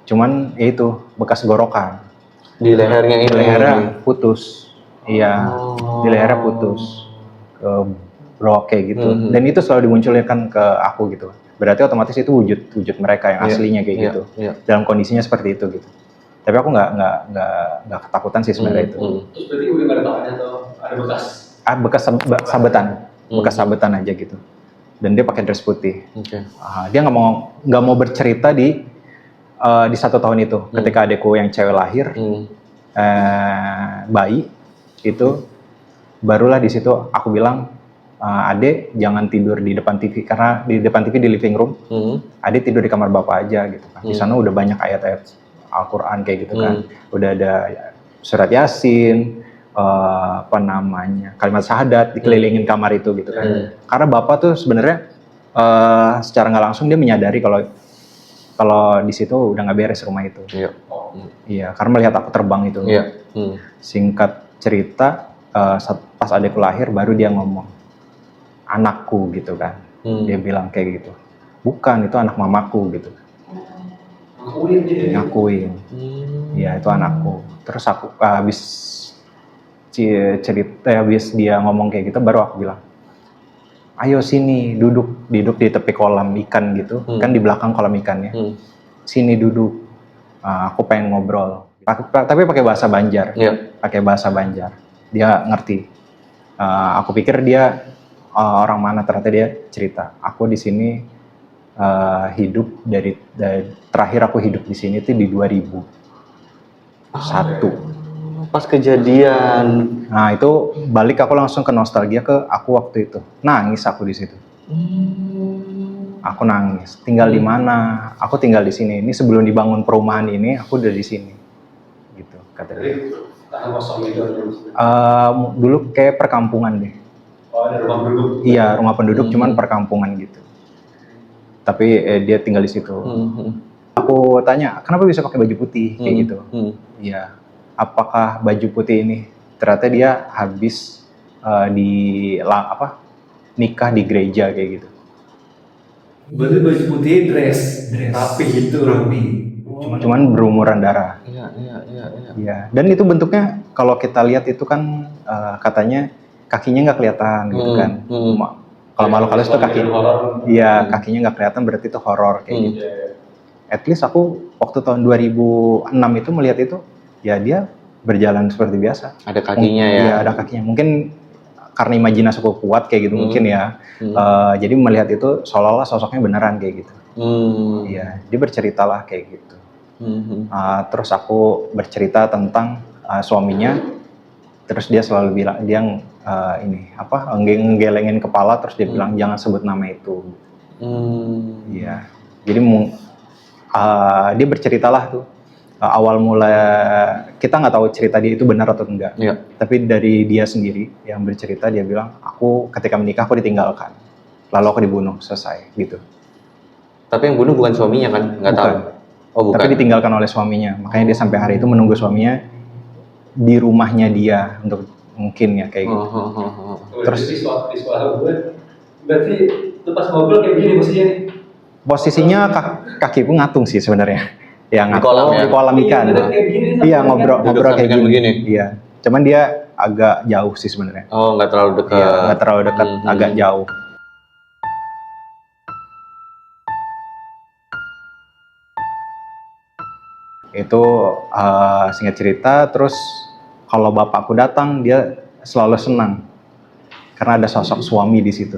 Cuman ya itu bekas gorokan Di lehernya ini. di lehernya putus, iya, di lehernya putus ke bro kayak gitu. Dan itu selalu dimunculkan ke aku gitu. Berarti otomatis itu wujud mereka yang aslinya kayak gitu. Dalam kondisinya seperti itu gitu. Tapi aku nggak ketakutan sih sebenarnya itu. Terus berarti udah nggak ada tangannya atau ada bekas? Bekas sabetan aja gitu. Dan dia pakai dress putih. Dia nggak mau bercerita di 1 tahun itu, ketika adekku yang cewek lahir, bayi itu, barulah di situ aku bilang, adek jangan tidur di depan TV, karena di depan TV di living room, adek tidur di kamar bapak aja gitu kan. Di sana udah banyak ayat-ayat Al-Quran kayak gitu kan, udah ada surat Yasin, kalimat syahadat dikelilingin kamar itu gitu kan. Karena bapak tuh sebenarnya secara nggak langsung dia menyadari kalau di situ udah nggak beres rumah itu. Iya, karena melihat aku terbang itu. Singkat cerita, pas adekku lahir baru dia ngomong, anakku gitu kan. Dia bilang kayak gitu. Bukan, itu anak mamaku gitu. Ngakuin. Iya, itu anakku. Terus aku habis dia ngomong kayak gitu, baru aku bilang, ayo sini duduk di tepi kolam ikan gitu, kan di belakang kolam ikannya. Sini duduk, aku pengen ngobrol. Tapi pakai bahasa Banjar, pakai bahasa Banjar. Dia ngerti. Aku pikir dia orang mana, ternyata dia cerita, aku di sini hidup dari terakhir aku hidup di sini itu di 2001. Pas kejadian. Nah itu balik aku langsung ke nostalgia ke aku waktu itu, nangis aku di situ. Aku nangis. Tinggal di mana? Aku tinggal di sini. Ini sebelum dibangun perumahan ini, aku udah di sini. Gitu kata dia. Tanah kosong itu ada di sini. Dulu kayak perkampungan deh. Oh, ada rumah penduduk. Iya, rumah penduduk cuman perkampungan gitu. Tapi dia tinggal di situ. Aku tanya, kenapa bisa pakai baju putih kayak gitu? Iya. Apakah baju putih ini? Ternyata dia habis nikah di gereja kayak gitu. Berarti baju putih dress rapi gitu. Cuman berumuran darah. Iya. Iya. Dan itu bentuknya kalau kita lihat itu kan katanya kakinya nggak kelihatan gitu kan. Kalau makhluk halus itu kaki. Iya, kakinya nggak kelihatan berarti itu horor kayak gitu. At least aku waktu tahun 2006 itu melihat itu, ya dia berjalan seperti biasa. Ada kakinya ya. Iya, ada kakinya. Mungkin karena imajinasi aku kuat kayak gitu mungkin ya. Jadi melihat itu seolah-olah sosoknya beneran kayak gitu. Iya, dia bercerita lah kayak gitu. Terus aku bercerita tentang suaminya. Terus dia selalu bilang, dia nggelengin kepala, terus dia bilang jangan sebut nama itu. Iya. Jadi dia berceritalah tuh. Awal mula kita nggak tahu cerita dia itu benar atau enggak. Iya. Tapi dari dia sendiri yang bercerita, dia bilang, aku ketika menikah aku ditinggalkan, lalu aku dibunuh, selesai gitu. Tapi yang bunuh bukan suaminya kan? Nggak tahu. Oh bukan. Tapi ditinggalkan oleh suaminya. Makanya dia sampai hari itu menunggu suaminya di rumahnya dia untuk mungkin ya kayak gitu. Terus di suara gue, berarti lu pas ngobrol kayak gini posisinya nih. Posisinya kakiku ngatung sih sebenarnya. Ya Di kolam ya? di kolam ikan. Iya, ngobrol kayak gini. begini. Iya. Cuman dia agak jauh sih sebenarnya. Oh nggak terlalu dekat. Iya, nggak terlalu dekat, agak jauh. Itu singkat cerita, terus kalau bapakku datang dia selalu senang karena ada sosok suami di situ.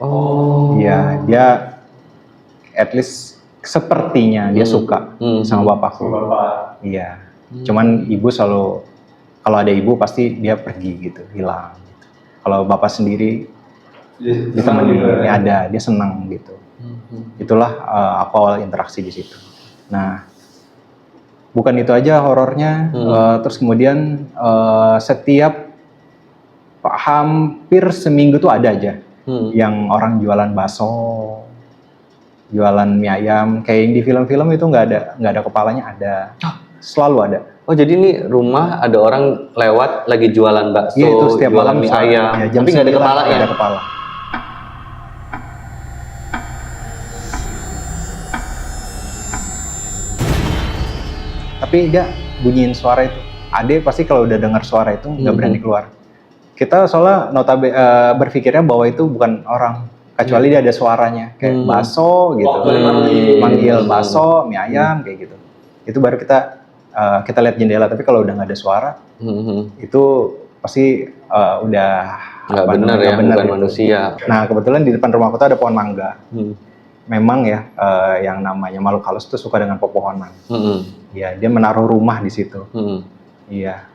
Oh. Iya, dia at least sepertinya dia suka sama bapakku. Iya. Cuman ibu selalu, kalau ada ibu pasti dia pergi gitu, hilang. Kalau bapak sendiri ditemani, ada, dia senang gitu. Itulah aku awal interaksi di situ. Nah, bukan itu aja horornya, terus kemudian setiap hampir seminggu tuh ada aja yang orang jualan bakso, jualan mie ayam, kayak yang di film-film itu nggak ada kepalanya, ada, selalu ada. Oh jadi ini rumah ada orang lewat lagi jualan bakso, Iya, itu setiap jualan malam mie misalnya, ayam, ya, jam tapi nggak ada 9 kepalanya. nggak ada kepala. Tapi dia bunyiin suara itu. Ade pasti kalau udah dengar suara itu nggak berani keluar. Kita soalnya berpikirnya bahwa itu bukan orang, kecuali dia ada suaranya kayak bakso gitu, manggil bakso, mie ayam kayak gitu. Itu baru kita lihat jendela. Tapi kalau udah nggak ada suara, itu pasti udah Nggak benar ya, bukan gitu. manusia. Nah kebetulan di depan rumahku tuh ada pohon mangga. Memang ya yang namanya makhluk halus tuh suka dengan pepohonan. Iya, dia menaruh rumah di situ. Iya,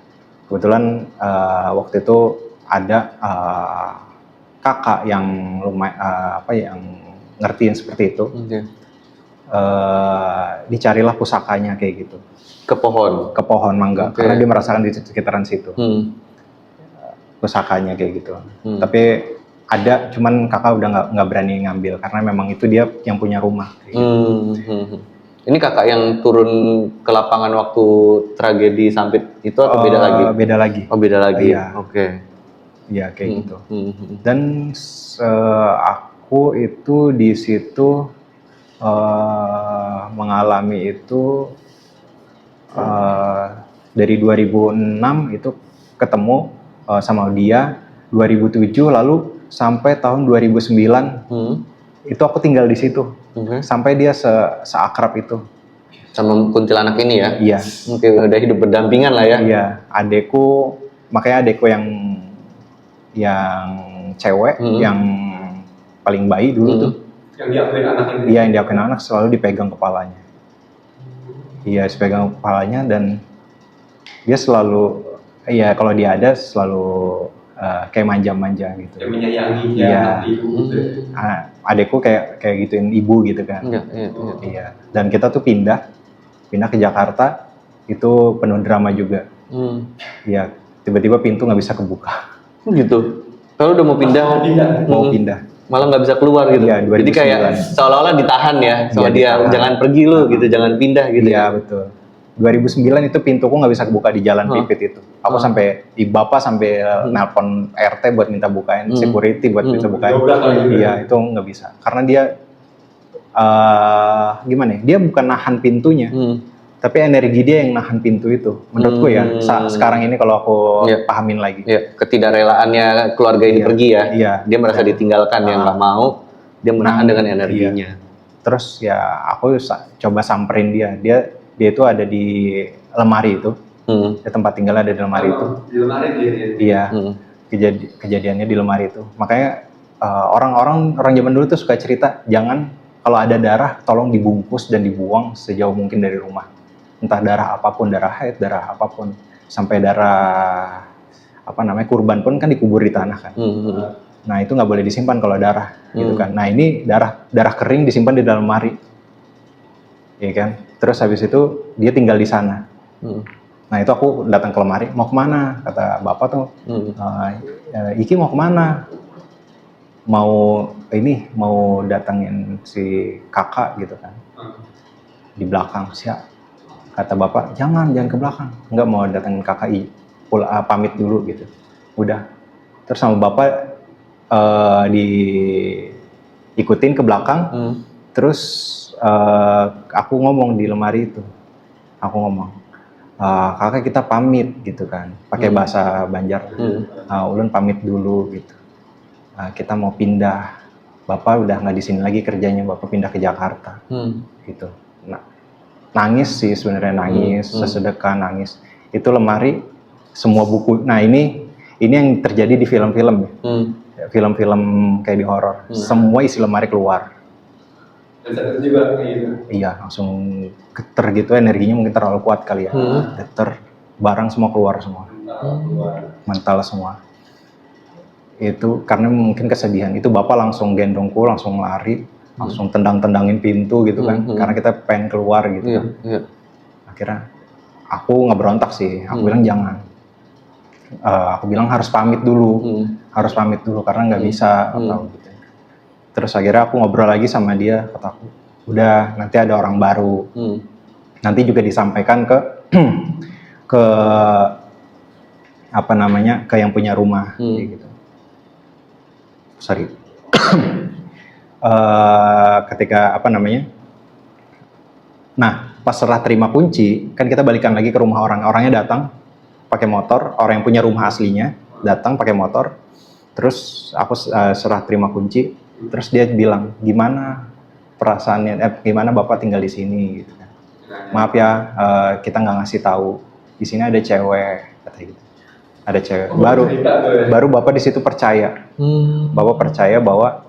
kebetulan waktu itu ada kakak yang yang ngertiin seperti itu. Dicarilah pusakanya kayak gitu. Ke pohon Mangga, karena dia merasakan di sekitaran situ. Pusakanya kayak gitu. Tapi ada, cuman kakak udah nggak berani ngambil karena memang itu dia yang punya rumah. Kayak gitu. Ini kakak yang turun ke lapangan waktu tragedi Sampit itu atau beda lagi? Beda lagi. Oh beda lagi. Iya. Oke. Iya kayak gitu. Dan aku itu di situ mengalami itu dari 2006 itu ketemu sama dia, 2007 lalu sampai tahun 2009 itu aku tinggal di situ. Sampai dia seakrab itu. Sama kuntilanak ini ya? Iya. Oke, udah hidup berdampingan lah ya? Iya, makanya adekku yang yang cewek yang paling bayi dulu tuh. Yang diakuin anak ini. Iya, yang diakuin anak selalu dipegang kepalanya. Iya, dipegang kepalanya dan dia selalu, iya kalau dia ada selalu kayak manja-manja gitu. Yang menyayangi Iya. anak ibu gitu. Adekku kayak gituin ibu gitu kan. Iya. Dan kita tuh pindah ke Jakarta itu penuh drama juga. Iya. Tiba-tiba pintu nggak bisa kebuka. Gitu. Kalau udah mau pindah, Mau pindah. malah nggak bisa keluar gitu. Iya, 2009. Jadi kayak seolah-olah ditahan ya sama Iya, dia, ditahan. jangan pergi lu gitu, jangan pindah gitu. Iya betul. 2009 itu pintuku nggak bisa kebuka di Jalan Pipit itu. Aku sampai bapak sampai nelpon RT buat minta bukain, security buat minta bukain. Dobrak lagi. Iya itu nggak bisa karena dia gimana ya? Dia bukan nahan pintunya, tapi energi dia yang nahan pintu itu. Menurutku ya sekarang ini kalau aku Iya. pahamin lagi. Ya, ketidakrelaannya keluarga ini Iya. pergi ya. Iya. Dia merasa ditinggalkan, yang nggak mau, dia menahan dengan energinya. Terus ya aku coba samperin dia. Dia itu ada di lemari itu. Di tempat tinggalnya ada di lemari itu. Di lemari dia. Iya. Kejadiannya di lemari itu. Makanya orang zaman dulu tuh suka cerita, jangan kalau ada darah tolong dibungkus dan dibuang sejauh mungkin dari rumah. Entah darah apapun, darah haid, darah apapun, sampai darah kurban pun kan dikubur di tanah kan. Nah itu nggak boleh disimpan kalau darah, gitu kan. Nah ini darah kering disimpan di dalam lemari, ya kan. Terus habis itu dia tinggal di sana. Nah itu aku datang ke lemari, mau kemana? Kata bapak tuh, Iki mau kemana? Mau datangin si kakak gitu kan. Di belakang, siap. Kata bapak, jangan ke belakang. Enggak mau datangin kakak, pamit dulu gitu. Udah. Terus sama bapak diikutin ke belakang. Terus aku ngomong di lemari itu. Aku ngomong, kakak kita pamit gitu kan. Pakai bahasa Banjar. Ulun pamit dulu gitu. Kita mau pindah. Bapak udah nggak di sini lagi kerjanya, bapak pindah ke Jakarta. Gitu. Nah, nangis sih sebenarnya, nangis, sesedekah nangis. Itu lemari semua buku. Nah ini yang terjadi di film-film ya. Film-film kayak di horor. Semua isi lemari keluar. Dan saat itu juga kayak gitu. Iya, langsung geter gitu, energinya mungkin terlalu kuat kali ya. Geter, barang semua keluar semua. Mental semua. Itu karena mungkin kesedihan. Itu bapak langsung gendongku, langsung lari, langsung tendang-tendangin pintu gitu kan. Karena kita pengen keluar gitu kan. Akhirnya aku nggak berontak sih. Aku bilang jangan. Aku bilang harus pamit dulu. Harus pamit dulu karena nggak bisa atau gitu. Terus akhirnya aku ngobrol lagi sama dia, kataku, udah nanti ada orang baru. Nanti juga disampaikan ke ke yang punya rumah gitu. Sorry. Ketika nah pas serah terima kunci kan kita balikan lagi ke rumah orangnya datang pakai motor, orang yang punya rumah aslinya datang pakai motor, terus aku serah terima kunci, terus dia bilang gimana perasaannya, gimana bapak tinggal di sini gitu kan. Maaf ya, kita nggak ngasih tahu di sini ada cewek kata gitu. Ada cewek. Baru bapak di situ percaya. Bapak percaya bahwa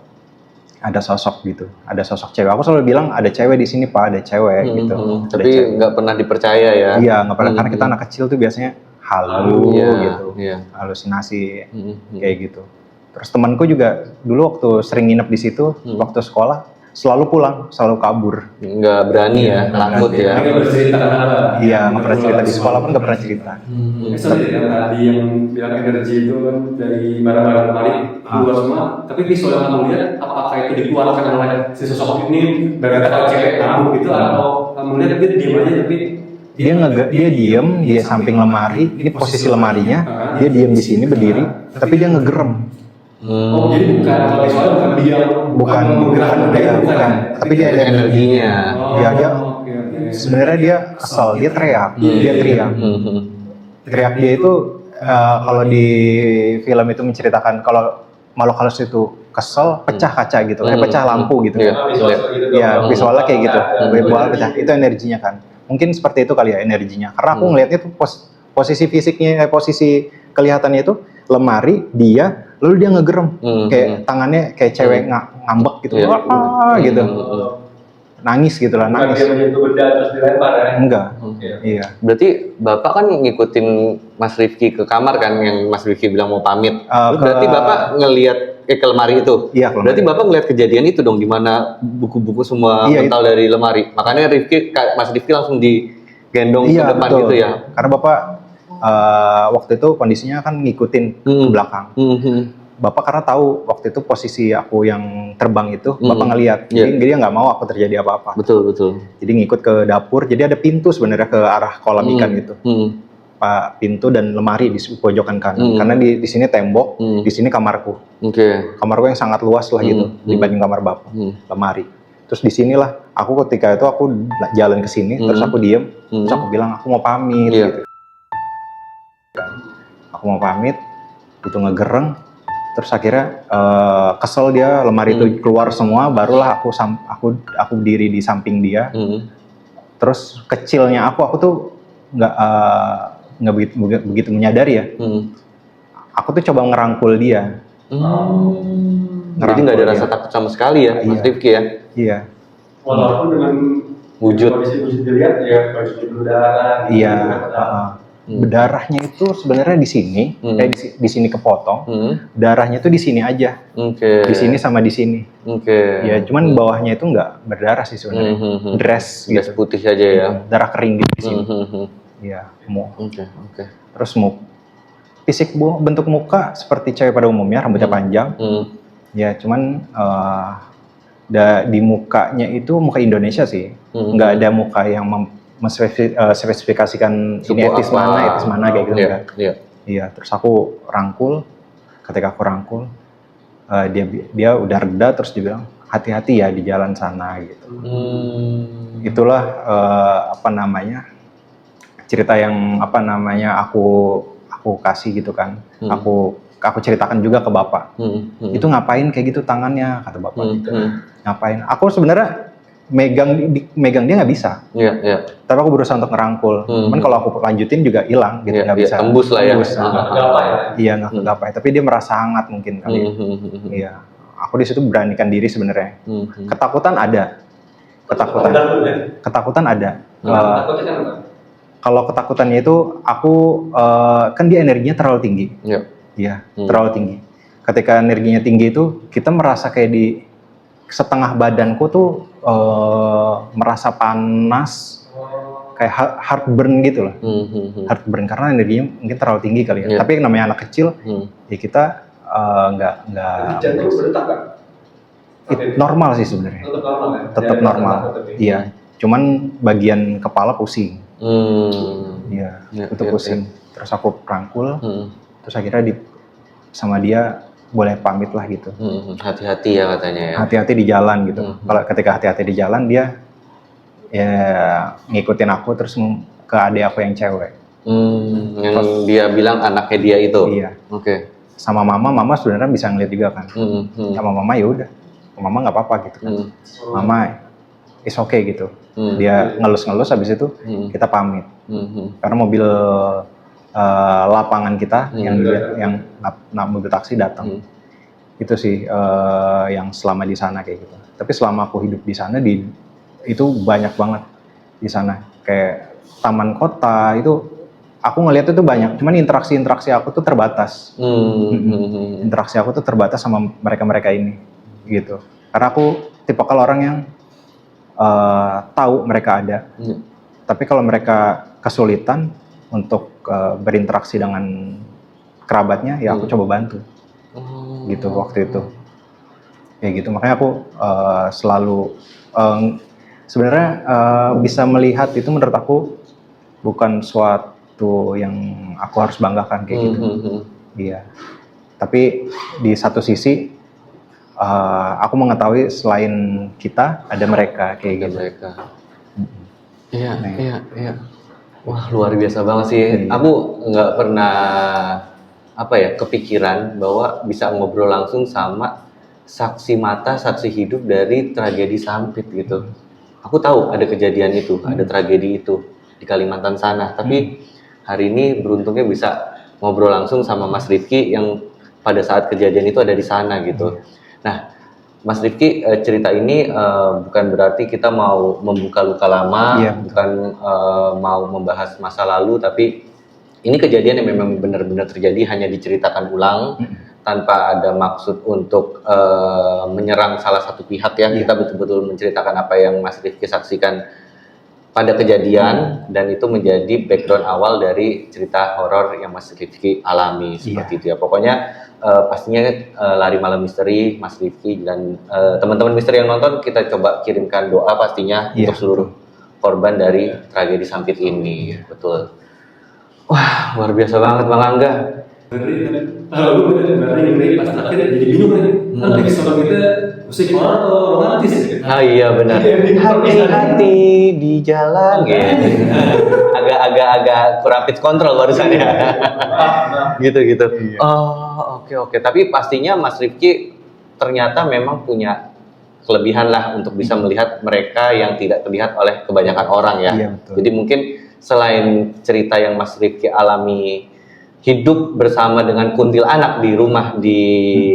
ada sosok gitu, ada sosok cewek. Aku selalu bilang ada cewek di sini pak, ada cewek gitu. Tapi nggak pernah dipercaya ya? Iya nggak pernah, karena kita anak kecil tuh biasanya halu gitu, halusinasi kayak gitu. Terus temanku juga dulu waktu sering nginep di situ, waktu sekolah selalu pulang, selalu kabur. Nggak berani ya, takut ya. Mereka bercerita kenapa? Iya nggak pernah cerita di sekolah pun nggak pernah cerita. Sorry yang tadi yang bilang energi itu kan dari barang-barang lemari keluar semua, tapi visual yang kamu lihat apakah itu dikeluarkan oleh si sosok ini gara-gara cewek kamu gitu, atau kamu lihat dia diam aja tapi Dia diem di samping lemari, ini posisi lemarinya, dia diem di sini berdiri, tapi dia ngegerem. oh jadi bukan kalau visualnya bukan diam, Bukan, tapi dia ada Energinya. Ya, dia oke. sebenarnya dia kesal, dia teriak, teriak dia itu kalau di film itu menceritakan kalau makhluk halus itu kesel, pecah kaca gitu, kayak pecah lampu gitu. Ya visualnya kayak gitu, visual pecah, itu energinya kan. Mungkin seperti itu kali ya energinya. Karena aku ngelihatnya tuh posisi fisiknya, posisi kelihatannya itu lemari dia lalu dia ngegerem, kayak tangannya kayak cewek ngambek gitu, Iya. wah gitu, nangis gitu lah, Bukan nangis. dia menyentuh benda terus dilempar ya. Enggak, Iya. iya. Berarti Bapak kan ngikutin Mas Rifki ke kamar kan, yang Mas Rifki bilang mau pamit. Terus berarti Bapak ngelihat ke lemari itu. Iya, ke lemari. Berarti Bapak ngelihat kejadian itu dong, di mana buku-buku semua Iya, mental dari lemari. Makanya Mas Rifki langsung digendong ke Iya depan betul. gitu ya. Karena bapak waktu itu kondisinya kan ngikutin ke belakang. Bapak karena tahu waktu itu posisi aku yang terbang itu, bapak ngelihat. Jadi dia nggak mau aku terjadi apa-apa. Betul, betul. Jadi ngikut ke dapur. Jadi ada pintu sebenarnya ke arah kolam ikan gitu. Pak, pintu dan lemari di pojokan kanan. Karena di sini tembok, di sini kamarku. Oke. Kamarku yang sangat luas lah gitu dibanding kamar bapak. Lemari. Terus di sinilah aku ketika itu aku jalan ke sini, terus aku diem, terus aku bilang aku mau pamit Iya. gitu. Aku mau pamit, itu ngegereng, terus akhirnya kesel dia, lemari itu keluar semua, barulah aku berdiri di samping dia. Terus kecilnya aku tuh nggak begitu menyadari ya. Aku tuh coba ngerangkul dia. Jadi nggak ada rasa takut sama sekali ya, Mas Iya. Rifki ya? Iya, Walaupun dengan Wujud. kondisi dilihat ya baju berdarah. iya. Berdarahnya itu sebenarnya di sini, di sini kepotong. Darahnya tuh di sini aja, Oke. di sini sama di sini. Oke. Ya, cuman bawahnya itu nggak berdarah sih sebenarnya. Dress Gas gitu. putih saja ya. Darah kering gitu di sini. Iya, Oke, oke. Terus fisik bentuk muka seperti cewek pada umumnya, rambutnya panjang. Ya, cuman di mukanya itu muka Indonesia sih. Nggak ada muka yang spesifikasikan ini etis mana kayak gitu. Iya, enggak. iya. Iya, terus aku rangkul. Ketika aku rangkul, dia udah reda, terus dia bilang hati-hati ya di jalan sana gitu. Itulah cerita yang aku kasih gitu kan. Aku ceritakan juga ke bapak. Itu ngapain kayak gitu tangannya, kata bapak gitu. Ngapain? Aku sebenarnya megang dia nggak bisa. Iya, iya. Tapi aku berusaha untuk ngerangkul. Cuman kalau aku lanjutin juga hilang gitu, Iya, nggak iya, bisa. tembus lah ya. Tembus. Kegapai ya. Iya, nggak kegapai. Tapi dia merasa hangat mungkin kali. Iya. Aku di situ beranikan diri sebenarnya. Ketakutan ada. Ketakutan ada. Takutnya kan apa? Kalau ketakutannya itu aku kan dia energinya terlalu tinggi. Iya. Iya, terlalu tinggi. Ketika energinya tinggi itu kita merasa kayak di setengah badanku tuh merasa panas, kayak heartburn gitu loh. Heartburn karena energinya mungkin terlalu tinggi kali ya. Iya. Tapi namanya anak kecil, ya kita nggak Jantung berdetak kan? normal sih sebenarnya. Tetap normal ya? Tetap Ya, normal. tetap ya. Iya. Cuman bagian kepala pusing. Iya, Iya, itu iya, pusing. Terus aku rangkul, terus akhirnya sama dia boleh pamit lah gitu. Hati-hati ya katanya ya. Hati-hati di jalan gitu. Kalau ketika hati-hati di jalan dia ya ngikutin aku terus ke adik aku yang cewek. Yang dia bilang anaknya dia itu. Iya. Oke. Sama mama sebenarnya bisa ngeliat juga kan. Sama mama ya udah, mama nggak apa-apa gitu kan. Mama is okay gitu. Dia ngelus-ngelus habis itu kita pamit. Karena mobil lapangan kita yang mobil taksi datang. Itu sih yang selama di sana kayak gitu. Tapi selama aku hidup di sana itu banyak banget di sana. Kayak taman kota itu aku ngeliat itu banyak. Cuman interaksi aku tuh terbatas. Interaksi aku tuh terbatas sama mereka ini gitu. Karena aku tipikal orang yang tahu mereka ada. Tapi kalau mereka kesulitan untuk berinteraksi dengan kerabatnya, ya aku coba bantu. Gitu waktu itu. Kayak gitu. Makanya aku selalu sebenarnya bisa melihat itu menurut aku bukan suatu yang aku harus banggakan kayak gitu. Iya. Tapi di satu sisi aku mengetahui selain kita ada mereka kayak gitu. Mereka. Iya, iya. Wah, luar biasa banget sih. Aku nggak pernah kepikiran bahwa bisa ngobrol langsung sama saksi mata, saksi hidup dari tragedi Sampit gitu. Aku tahu ada kejadian itu, ada tragedi itu di Kalimantan sana. Tapi hari ini beruntungnya bisa ngobrol langsung sama Mas Rifki yang pada saat kejadian itu ada di sana gitu. Nah, Mas Rifki, cerita ini bukan berarti kita mau membuka luka lama, bukan mau membahas masa lalu, tapi ini kejadian yang memang benar-benar terjadi, hanya diceritakan ulang tanpa ada maksud untuk menyerang salah satu pihak ya. Kita betul-betul menceritakan apa yang Mas Rifki saksikan pada kejadian, dan itu menjadi background awal dari cerita horor yang Mas Rifki alami seperti itu ya. Pokoknya pastinya Lari Malam Misteri, Mas Rifki dan teman-teman misteri yang nonton, kita coba kirimkan doa pastinya untuk seluruh korban dari tragedi Sampit ini. Betul. Wah, luar biasa banget Bang Angga. Berarti pas terakhir jadi bingung kan? Kan episode kita musik horor atau romantis ya? Ah iya benar. Hati-hati di jalan gitu. Agak kurang fit kontrol barusan ya. Gitu. Oh, oke. Tapi pastinya Mas Rifki ternyata memang punya kelebihan lah untuk bisa melihat mereka yang tidak terlihat oleh kebanyakan orang ya. Iya, betul. Jadi mungkin selain cerita yang Mas Rifki alami hidup bersama dengan kuntilanak di rumah di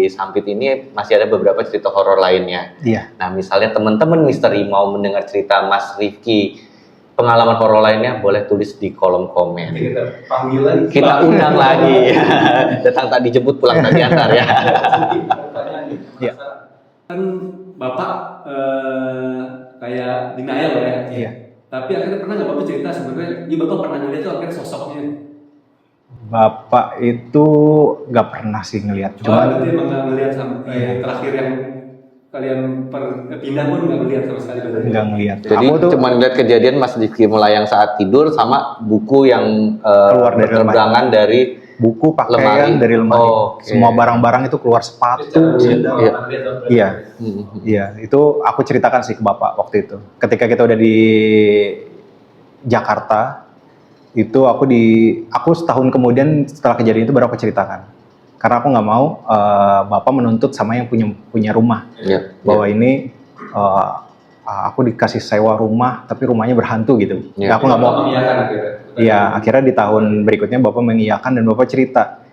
Sampit ini, masih ada beberapa cerita horor lainnya. Iya. Nah, misalnya teman-teman misteri mau mendengar cerita Mas Rifki, pengalaman horor lainnya, boleh tulis di kolom komen. Kita panggilan. Kita undang lagi. Datang tak dijemput, pulang tak diantar ya. Iya. Kan Bapak kayak denial ya. Iya. Tapi akhirnya pernah nggak Bapak cerita sebenarnya, Bapak pernah ngeliat tuh akhirnya sosoknya? Bapak itu nggak pernah sih ngelihat, Cuma cuma berarti emang nggak ngeliat sampai terakhir yang kalian pindah pun nggak ngeliat sama sekali berarti? nggak ngelihat. Jadi Aku tuh cuma ngeliat kejadian Mas Rifki melayang saat tidur sama buku yang Keluar dari berterbangan dari buku, pakaian lemari. dari lemari. Oh, oke. Semua barang-barang itu keluar, sepatu. Iya, itu aku ceritakan sih ke Bapak waktu itu. Ketika kita udah di Jakarta, itu aku setahun kemudian setelah kejadian itu baru aku ceritakan. Karena aku nggak mau Bapak menuntut sama yang punya rumah. Bahwa ini aku dikasih sewa rumah, tapi rumahnya berhantu gitu. Aku nggak mau. Iya, akhirnya di tahun berikutnya Bapak mengiyakan dan Bapak cerita.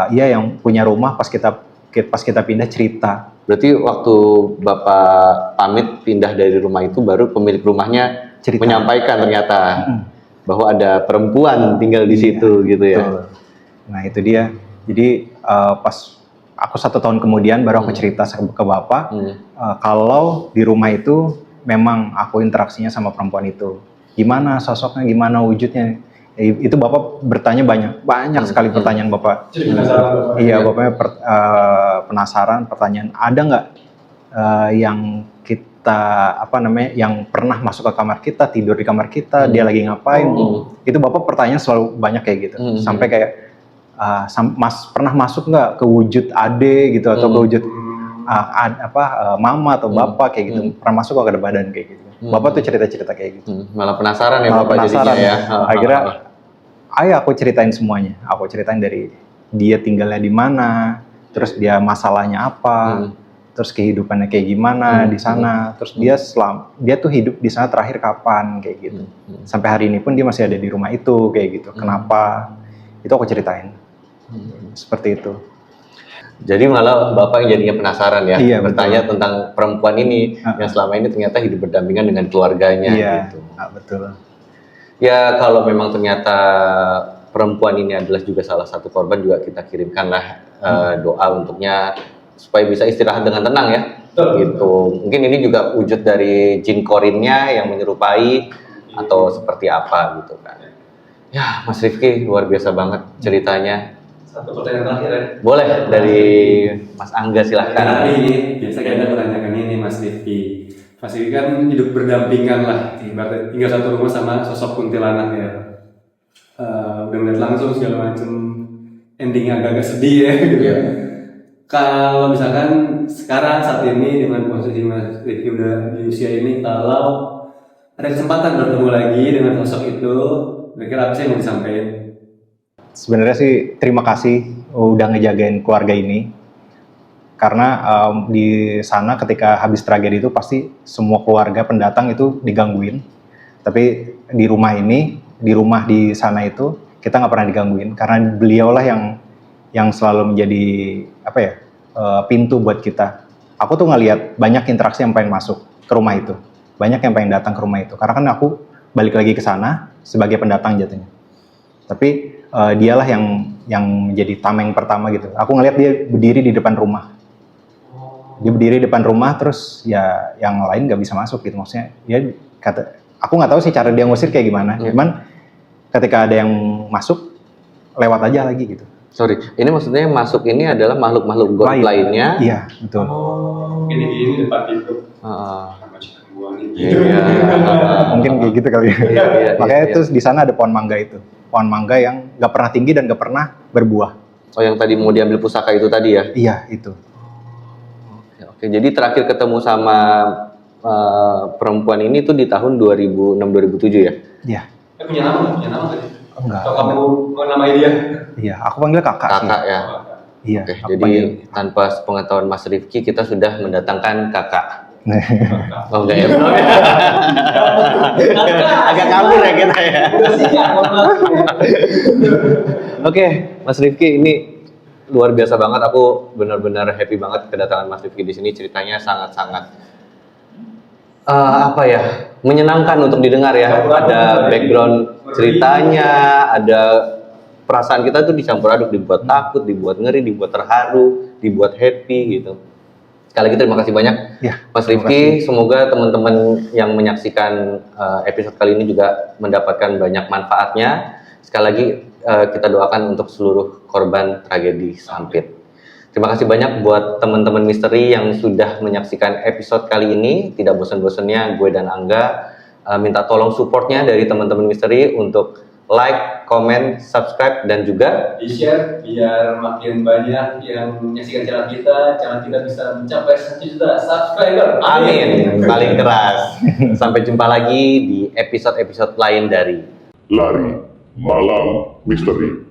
Iya, yang punya rumah pas kita pindah cerita. Berarti waktu Bapak pamit pindah dari rumah itu, baru pemilik rumahnya Cerita. menyampaikan ternyata bahwa ada perempuan tinggal di situ gitu ya. Betul. Nah itu dia. Jadi pas aku 1 tahun kemudian baru aku cerita ke Bapak kalau di rumah itu memang aku interaksinya sama perempuan itu. Gimana sosoknya, gimana wujudnya? Itu Bapak bertanya banyak sekali pertanyaan Bapak. Iya, Bapaknya penasaran, pertanyaan, ada nggak yang yang pernah masuk ke kamar kita, tidur di kamar kita, dia lagi ngapain? Itu Bapak pertanyaan selalu banyak kayak gitu. Sampai kayak Mas pernah masuk nggak ke wujud ade gitu, atau ke wujud mama atau bapak kayak gitu, pernah masuk kok ke badan kayak gitu. Bapak tuh cerita-cerita kayak gitu. Malah penasaran ya Malah Bapak penasaran jadinya ya. Akhirnya ayo aku ceritain semuanya. Aku ceritain dari dia tinggalnya di mana, terus dia masalahnya apa, terus kehidupannya kayak gimana di sana, terus dia tuh hidup di sana terakhir kapan kayak gitu. Sampai hari ini pun dia masih ada di rumah itu kayak gitu. Kenapa? Itu aku ceritain. Seperti itu. Jadi malah Bapak yang jadinya penasaran ya, Iya, bertanya tentang perempuan ini yang selama ini ternyata hidup berdampingan dengan keluarganya gitu. Betul. Ya kalau memang ternyata perempuan ini adalah juga salah satu korban, juga kita kirimkanlah doa untuknya supaya bisa istirahat dengan tenang ya. Gitu. Mungkin ini juga wujud dari jin korinnya yang menyerupai atau seperti apa gitu kan. Ya Mas Rifki luar biasa banget ceritanya. Satu pertanyaan terakhir ya. Boleh dari Mas Angga silahkan. Ini biasa kita menanyakan ini Mas Rifki. Mas Rifki kan hidup berdampingan lah, ibaratnya tinggal satu rumah sama sosok kuntilanak ya. Udah ngeliat langsung segala macam, endingnya agak-agak sedih ya gitu. Kalau misalkan sekarang saat ini dengan posisi Mas Rifki udah di usia ini, kalau ada kesempatan bertemu lagi dengan sosok itu, kira-kira apa sih yang mau disampaikan? Sebenarnya sih terima kasih udah ngejagain keluarga ini. Karena di sana ketika habis tragedi itu pasti semua keluarga pendatang itu digangguin. Tapi di rumah di sana itu kita nggak pernah digangguin. Karena beliaulah yang selalu menjadi apa ya, pintu buat kita. Aku tuh ngelihat banyak interaksi yang pengen masuk ke rumah itu, banyak yang pengen datang ke rumah itu, karena kan aku balik lagi ke sana sebagai pendatang jatuhnya. Tapi dialah yang menjadi tameng pertama gitu. Aku ngelihat dia berdiri di depan rumah. Dia berdiri di depan rumah, terus ya yang lain nggak bisa masuk gitu. Maksudnya dia kata, aku nggak tahu sih cara dia ngusir kayak gimana. Cuman ketika ada yang masuk, lewat aja lagi gitu. Sorry, ini maksudnya yang masuk ini adalah makhluk-makhluk goib lainnya. Iya, betul. Gini depan itu. Iya. Mungkin kayak gitu kali ya. Iya, Makanya iya. terus di sana ada pohon mangga itu. Pohon mangga yang nggak pernah tinggi dan nggak pernah berbuah. Oh, yang tadi mau diambil pusaka itu tadi ya? Iya, itu. Oke, jadi terakhir ketemu sama perempuan ini tuh di tahun 2006-2007 ya? Iya. Punya nama tadi? Enggak. Atau kamu namai dia? Iya, aku panggil kakak sih. Kakak ya? Iya, Oke, aku jadi panggil. tanpa pengetahuan Mas Rifki, kita sudah mendatangkan kakak. Oh enggak ya? Agak kabur ya kita ya? Oke, Mas Rifki, ini luar biasa banget. Aku benar-benar happy banget kedatangan Mas Rifki di sini. Ceritanya sangat-sangat apa ya, menyenangkan untuk didengar ya. Ada background ceritanya, ada perasaan kita tuh dicampur aduk, dibuat takut, dibuat ngeri, dibuat terharu, dibuat happy gitu. Sekali lagi terima kasih banyak Ya, Mas terima Rifki. Semoga teman-teman yang menyaksikan episode kali ini juga mendapatkan banyak manfaatnya. Sekali lagi kita doakan untuk seluruh korban tragedi Sampit. Terima kasih banyak buat teman-teman misteri yang sudah menyaksikan episode kali ini. Tidak bosan-bosannya gue dan Angga minta tolong supportnya dari teman-teman misteri untuk like, comment, subscribe, dan juga Di-share biar makin banyak yang menyaksikan channel kita bisa mencapai 1 juta subscriber. amin, paling keras. Sampai jumpa lagi di episode-episode lain dari Lari Malam Misteri.